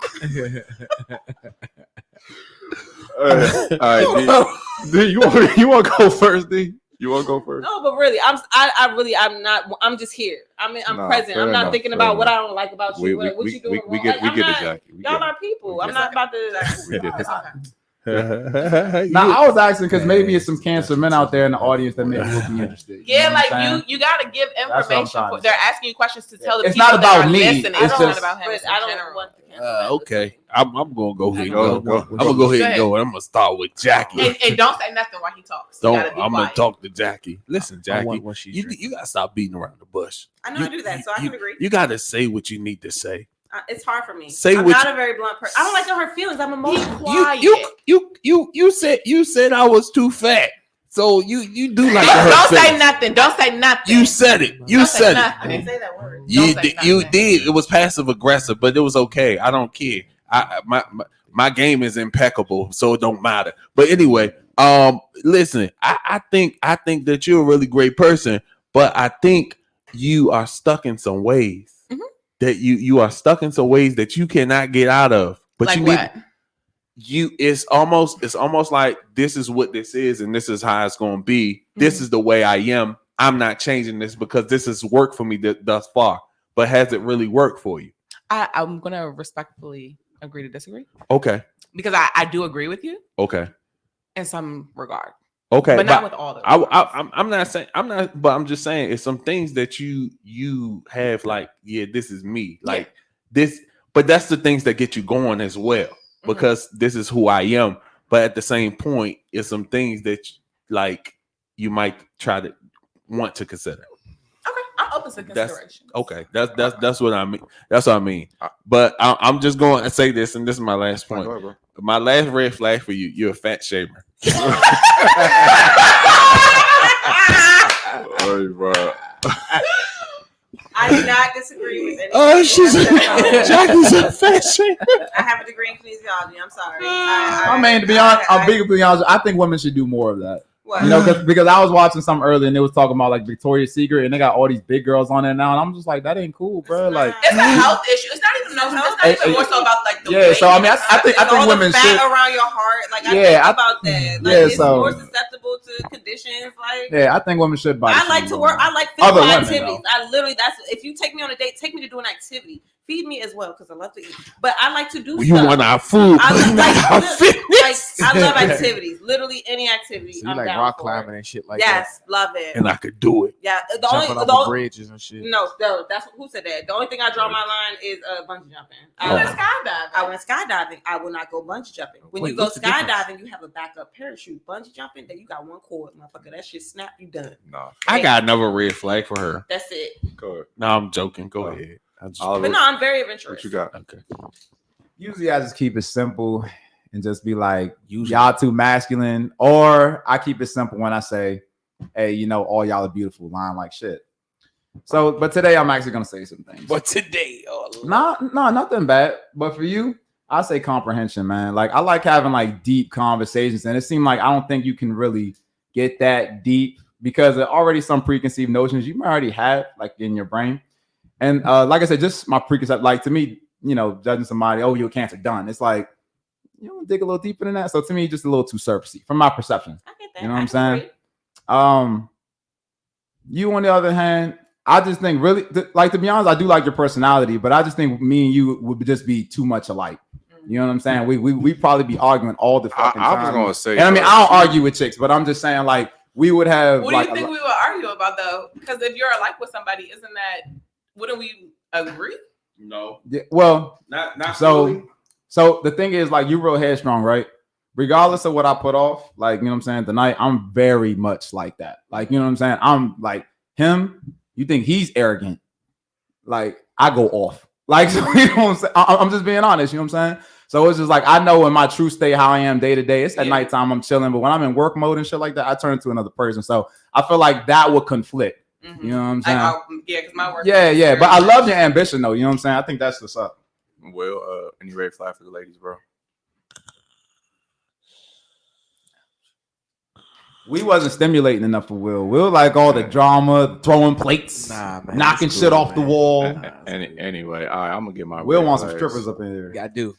All right, D, you want to go first, D? You want to go first? No, but really, I'm not. I'm just here. I'm Nah, present. fair I'm not enough, thinking fair about what I enough. don't like about you. What you doing? We wrong. get I'm it, not- Jackie. Y'all are people. I'm not about to. We get it. It's okay. Now I was asking because maybe it's some cancer men out there in the audience that maybe will be interested. Yeah, know what I'm like saying? you got to give what I'm information. trying to They're say. asking you questions to tell the It's people not that about are me, listening. it's It's just- not about him. But It's I in don't general. want the cancer. Okay, I'm gonna go ahead and Go, go. go. I'm gonna go ahead and Go go, and I'm gonna start with Jackie. And don't say nothing while he talks. You gotta be I'm gonna quiet. talk to Jackie. Listen, I Jackie, want what she's you drinking. gotta stop beating around the bush. I know I do that, so I can agree. You gotta say what you need to say. It's hard for me. Say I'm what not you- a very blunt person. I don't like to hurt feelings. I'm Be emotional. quiet. You said I was too fat, so you do like to hurt Don't say feelings. nothing. Don't say nothing. You said it. You Don't say said it. nothing. I didn't say that word. You Don't say did. You nothing. did. It was passive aggressive, but it was okay. I don't care. My game is impeccable, so it don't matter. But anyway, listen. I think that you're a really great person, but I think you are stuck in some ways that you are stuck in some ways that you cannot get out of. But Like you what? it's almost like this is what this is, and this is how it's going to be. This is the way I am. I'm not changing this because this has worked for me thus far. But has it really worked for you? I'm gonna respectfully agree to disagree Okay. because I do agree with you Okay. in some regard, Okay. but not with all of them. I'm not saying but I'm just saying it's some things that you have like, yeah, this is me. Like this, but that's the things that get you going as well. Because this is who I am. But at the same point, it's some things that like you might try to want to consider. Okay, I'm open to consideration. Okay, that's what I mean. That's what I mean. But I'm just going to say this, and this is my last point. Go ahead, bro. My last red flag for you: you're a fat shamer. Hey, bro. I do not disagree with anything. Oh, she's Jackie's a fat shamer. I have a degree in kinesiology. I'm sorry. I mean, to be honest, I'm big. To be honest, I think women should do more of that. What? You know, because I was watching something earlier and they was talking about like Victoria's Secret and they got all these big girls on there now, and I'm just like, that ain't cool, bro. Like, It's a health issue. It's not even more so about like the yeah. weight. So I mean, I think all women the fat should. around your heart. Like, I Yeah, think about that. Like, yeah, it's so- more susceptible to conditions. Like, Yeah, I think women should buy. I like to work. I like Other physical women, activities. though. I literally, that's if you take me on a date, take me to do an activity. Feed me as well because I love to eat. But I like to do You stuff. want our food, I but love, not our like, fitness. I love activities. Literally any activity. So you I'm like down rock for climbing it. and shit like Yes, love it. And I could do it. Yeah, the that. only Jumping off bridges and shit. no, that's who said that. The only thing I draw my line is bungee jumping. I went Oh. skydiving. I went skydiving. I will not go bungee jumping. When Wait, you go what's the difference? skydiving, you have a backup parachute. Bungee jumping, then you got one cord, motherfucker. That shit snap, you done. No, I got another red flag for her. That's it. go ahead. No, I'm joking. Go ahead. Oliver, But no, I'm very adventurous. what you got? Okay. Usually, I just keep it simple and just be like, y'all too masculine, or I keep it simple when I say, hey, you know, all y'all are beautiful, lying like shit. So, but today I'm actually gonna say some things. But today, No, nothing bad. But for you, I say comprehension, man. Like I like having like deep conversations, and it seemed like I don't think you can really get that deep because there are already some preconceived notions you might already have like in your brain. And like I said, just my preconcept, like to me, you know, judging somebody, oh, you're Cancer, done. It's like you know, dig a little deeper than that. So to me, just a little too surfacey from my perception. I get that. You know what I I'm can saying? agree. You on the other hand, I just think really, like to be honest, I do like your personality, but I just think me and you would just be too much alike. You know what I'm saying? We probably be arguing all the fucking I time. was gonna say, And I mean, I don't argue with chicks, but I'm just saying like we would have. What do like, you think we would argue about though? Because if you're alike with somebody, isn't that wouldn't we agree? No, Yeah, well, not so the thing is like you real headstrong, right? Regardless of what I put off, like you know what I'm saying, tonight I'm very much like that. Like you know what I'm saying, I'm like him. You think he's arrogant? Like I go off. Like so, you know what I'm saying. I'm just being honest. You know what I'm saying. So it's just like I know in my true state how I am day to day. It's at nighttime I'm chilling, but when I'm in work mode and shit like that, I turn into another person. So I feel like that would conflict. Mm-hmm. You know what I'm saying? Yeah, because my work. Yeah. But I love your ambition though. You know what I'm saying? I think that's what's up. Well, any red flag for the ladies, bro? We wasn't stimulating enough for Will. Will like all the drama, throwing plates, Nah, man, knocking it's shit cool, off the man. wall. Anyway, all right, I'm gonna get my. Will red want some flags. strippers up in here. I do.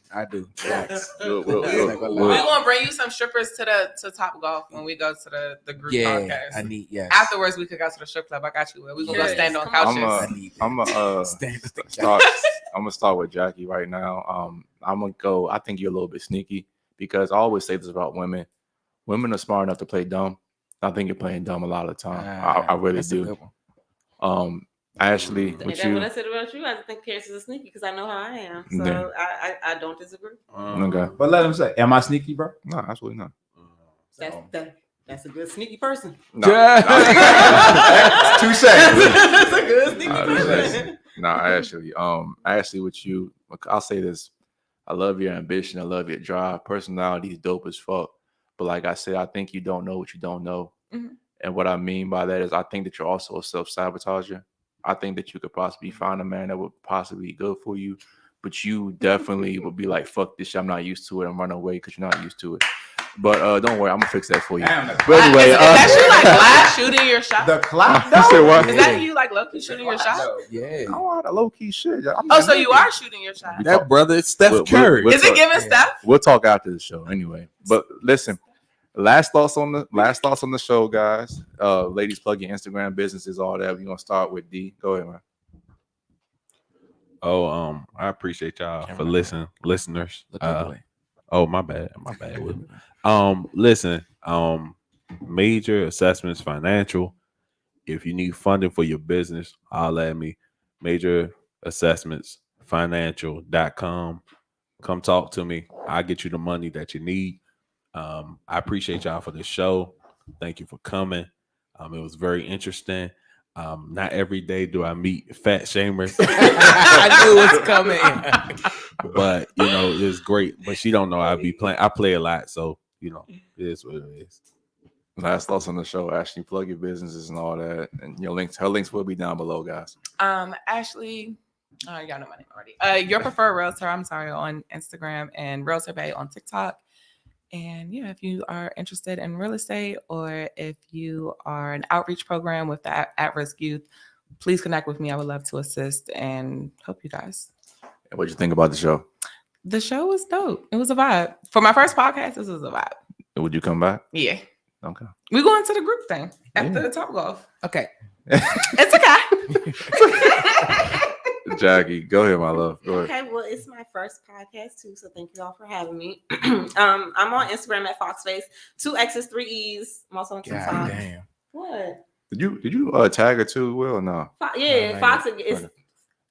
Relax. We'll- We're gonna bring you some strippers to Top Golf when we go to the group Yeah, podcast. I need. Yes. Afterwards, we could go to the strip club. I got you. Will. We gonna go Yes, stand on come on. couches. I need. I'm gonna Stand on the start. I'm gonna start with Jackie right now. I'm gonna go. I think you're a little bit sneaky because I always say this about women. Women are smart enough to play dumb. I think you're playing dumb a lot of the time. I really That's a do. good one. Ashley, And with then you. what I said about you, I think Paris is sneaky because I know how I am. So Yeah. I don't disagree. Okay. But let him say, am I sneaky, bro? No, absolutely not. That's a good sneaky person. No, Touche. That's a good sneaky person. No, Ashley, with you, I'll say this. I love your ambition. I love your drive. Personality is dope as fuck. But like I said, I think you don't know what you don't know. Mhm. And what I mean by that is I think that you're also a self-sabotager. I think that you could possibly find a man that would possibly be good for you. But you definitely would be like, fuck this shit. I'm not used to it. I'm running away because you're not used to it. But don't worry, I'm gonna fix that for you. Damn, But anyway, is that you like live shooting your shot? the clock. you said what? Is that you like low-key shooting your shot? Yeah. Oh, the low key shit. Oh, so you are shooting your shot. That brother is Steph We'll- Curry. we'll Is it talk- giving Steph? We'll talk after the show anyway. But listen, last thoughts on the show, guys. Ladies, plug your Instagram businesses, all that. We're gonna start with D. Go ahead, man. Oh, I appreciate y'all for listeners. Look the other way. Oh, my bad. Listen, Major Assessments Financial. If you need funding for your business, holla at me. Major Assessments Financial.com. Come talk to me. I'll get you the money that you need. I appreciate y'all for the show. Thank you for coming. It was very interesting. Not every day do I meet fat shamers, I knew it was coming. but you know, it's great. But she don't know I play a lot, so you know, it is what it is. Last thoughts on the show, Ashley. Plug your businesses and all that, and your links. Her links will be down below, guys. Ashley, y'all know my name already. Your preferred realtor, I'm sorry, on Instagram and Realtor Bay on TikTok. And yeah, if you are interested in real estate or if you are an outreach program with the at-risk youth, please connect with me. I would love to assist and help you guys. And what'd you think about the show? The show was dope. It was a vibe. For my first podcast, this was a vibe. Would you come back? Yeah. Okay. We're going to the group thing after the Top Golf. Okay. It's okay. Jackie, go ahead, my love. Go ahead. Okay, well, it's my first podcast too, so thank you all for having me. I'm on Instagram at Foxface, 2 X's, 3 E's. I'm also on God TikTok. damn. What? Did you tag her too, Will? Or no. Yeah, No, Fox okay. is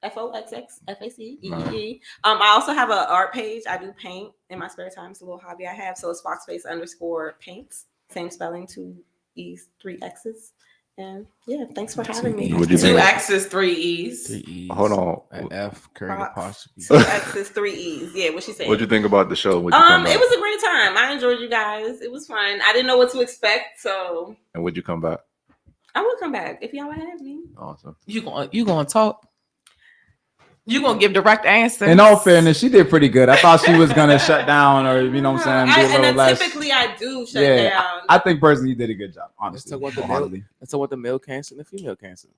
FOXXFACEE. I also have an art page. I do paint in my spare time. It's a little hobby I have. So it's Foxface_paints. Same spelling, 2 E's, 3 X's. And yeah, thanks for having me. What'd you 2 think? X's, 3 E's. 3 E's. Hold on. An F, Curry Fox. apostrophe. 2 X's, 3 E's. Yeah, what she said. What'd you think about the show? Would you come It back? was a great time. I enjoyed you guys. It was fun. I didn't know what to expect, so And would you come back? I will come back if y'all would have me. Awesome. You gonna talk? You gonna give direct answers? In all fairness, she did pretty good. I thought she was gonna shut down, or you know what I'm saying, do a little less. Typically I do shut Yeah, down. I think personally you did a good job. Honestly, Let's talk about the wholeheartedly. Let's talk about the male cancer and the female cancer.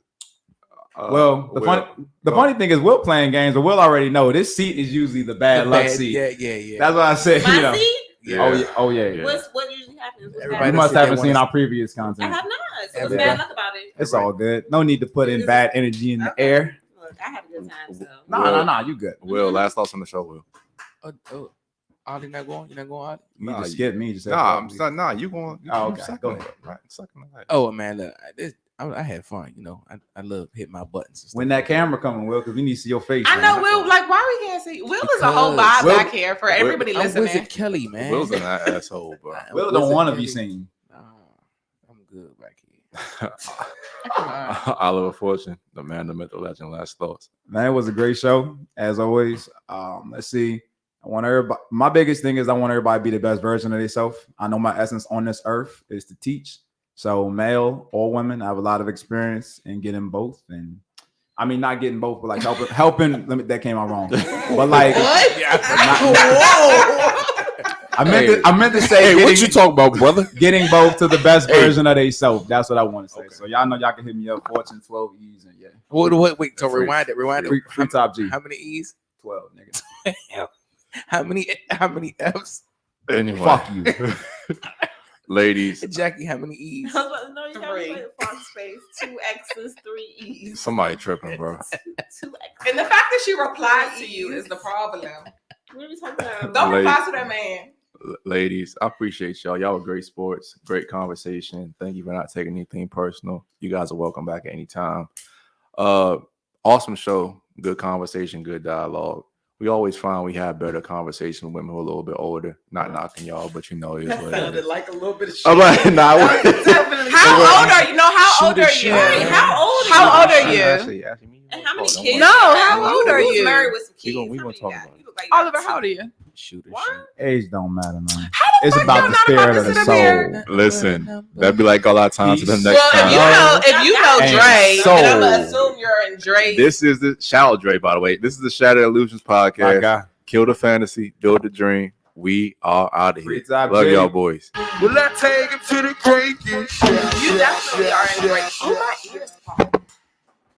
Well, the funny thing is, Will playing games, but Will already know this seat is usually the bad luck seat. Yeah. That's what I said. My You know. seat? Yeah. Oh yeah. Yeah. What usually happens? What's Everybody You bad? must said haven't they seen wanna- our previous I content. have not. So what's Everybody- bad luck about it? It's all good. No need to put in bad energy in the air. Look, I had a good time. So No, you good. Will, last thoughts on the show, Will. Ollie not going? You're not going, Ollie? You Nah, just skipped me. Just said, Nah, you going? Oh, okay. Second Go one, ahead. right? Second one, right. Oh man, look, I had fun. You know, I love hitting my buttons. And stuff When that like camera coming, Will, because we need to see your face. I man. know Will. Like, why we can't see? Will is a whole Because vibe Will- back here for everybody I'm listening. Wizard Kelly, man. Will's an asshole, bro. Will Wizard don't want to be Kelly. seen. Nah, I'm good back here. Oliver Fortune, the man, the myth, the legend. Last thoughts. Man, it was a great show as always. Let's see. I want everybody. My biggest thing is I want everybody to be the best version of themselves. I know my essence on this earth is to teach. So male or women, I have a lot of experience in getting both, and I mean not getting both, but like helping. That came out wrong. But like, I meant to say. Hey, what getting- you talking about, brother? Getting both to the best version of themselves. That's what I want to say. So y'all know y'all can hit me up, Fortune 12 E's, and yeah, Wait. So rewind it. free top G. How many E's? 12 nigga. How many F's? Anyway, Fuck you. ladies, Jackie, how many E's? I was about to know you got to 3. put Foxface, 2 X's, 3 E's. somebody tripping, bro. 2 X's. And the fact that she replied to you is the problem. What are we talking about? Don't Lady- reply to that man. ladies, I appreciate y'all. Y'all were great sports, great conversation. Thank you for not taking anything personal. You guys are welcome back at any time. Awesome show, good conversation, good dialogue. We always find we have better conversation with women who are a little bit older. Not knocking y'all, but you know it is That what it sounded is. like a little bit of shit. I'm like, nah, How old are you? No, how old are you? Right, how old are you? How old are you? Actually, me. And how many Oh, don't kids? worry. No, how old are Who's you? married with some We kids? gonna How many talk you got? about it. You look like you got Oliver, how old are you? Shoot it. What? Age don't matter, man. How the It's fuck about y'all the not spirit about of to the sit up here? soul. Listen, that'd be like all our time to the next Well, time. if you know And Dre, soul. then I'm gonna assume you're in Dre's. This is the shout out Dre, by the way. This is the Shattered Illusions My podcast. guy. Kill the fantasy, build the dream. We are out of here. Great job, Love Jay. y'all boys. Well, I take him to the greatest. You definitely are in Dre's. Oh my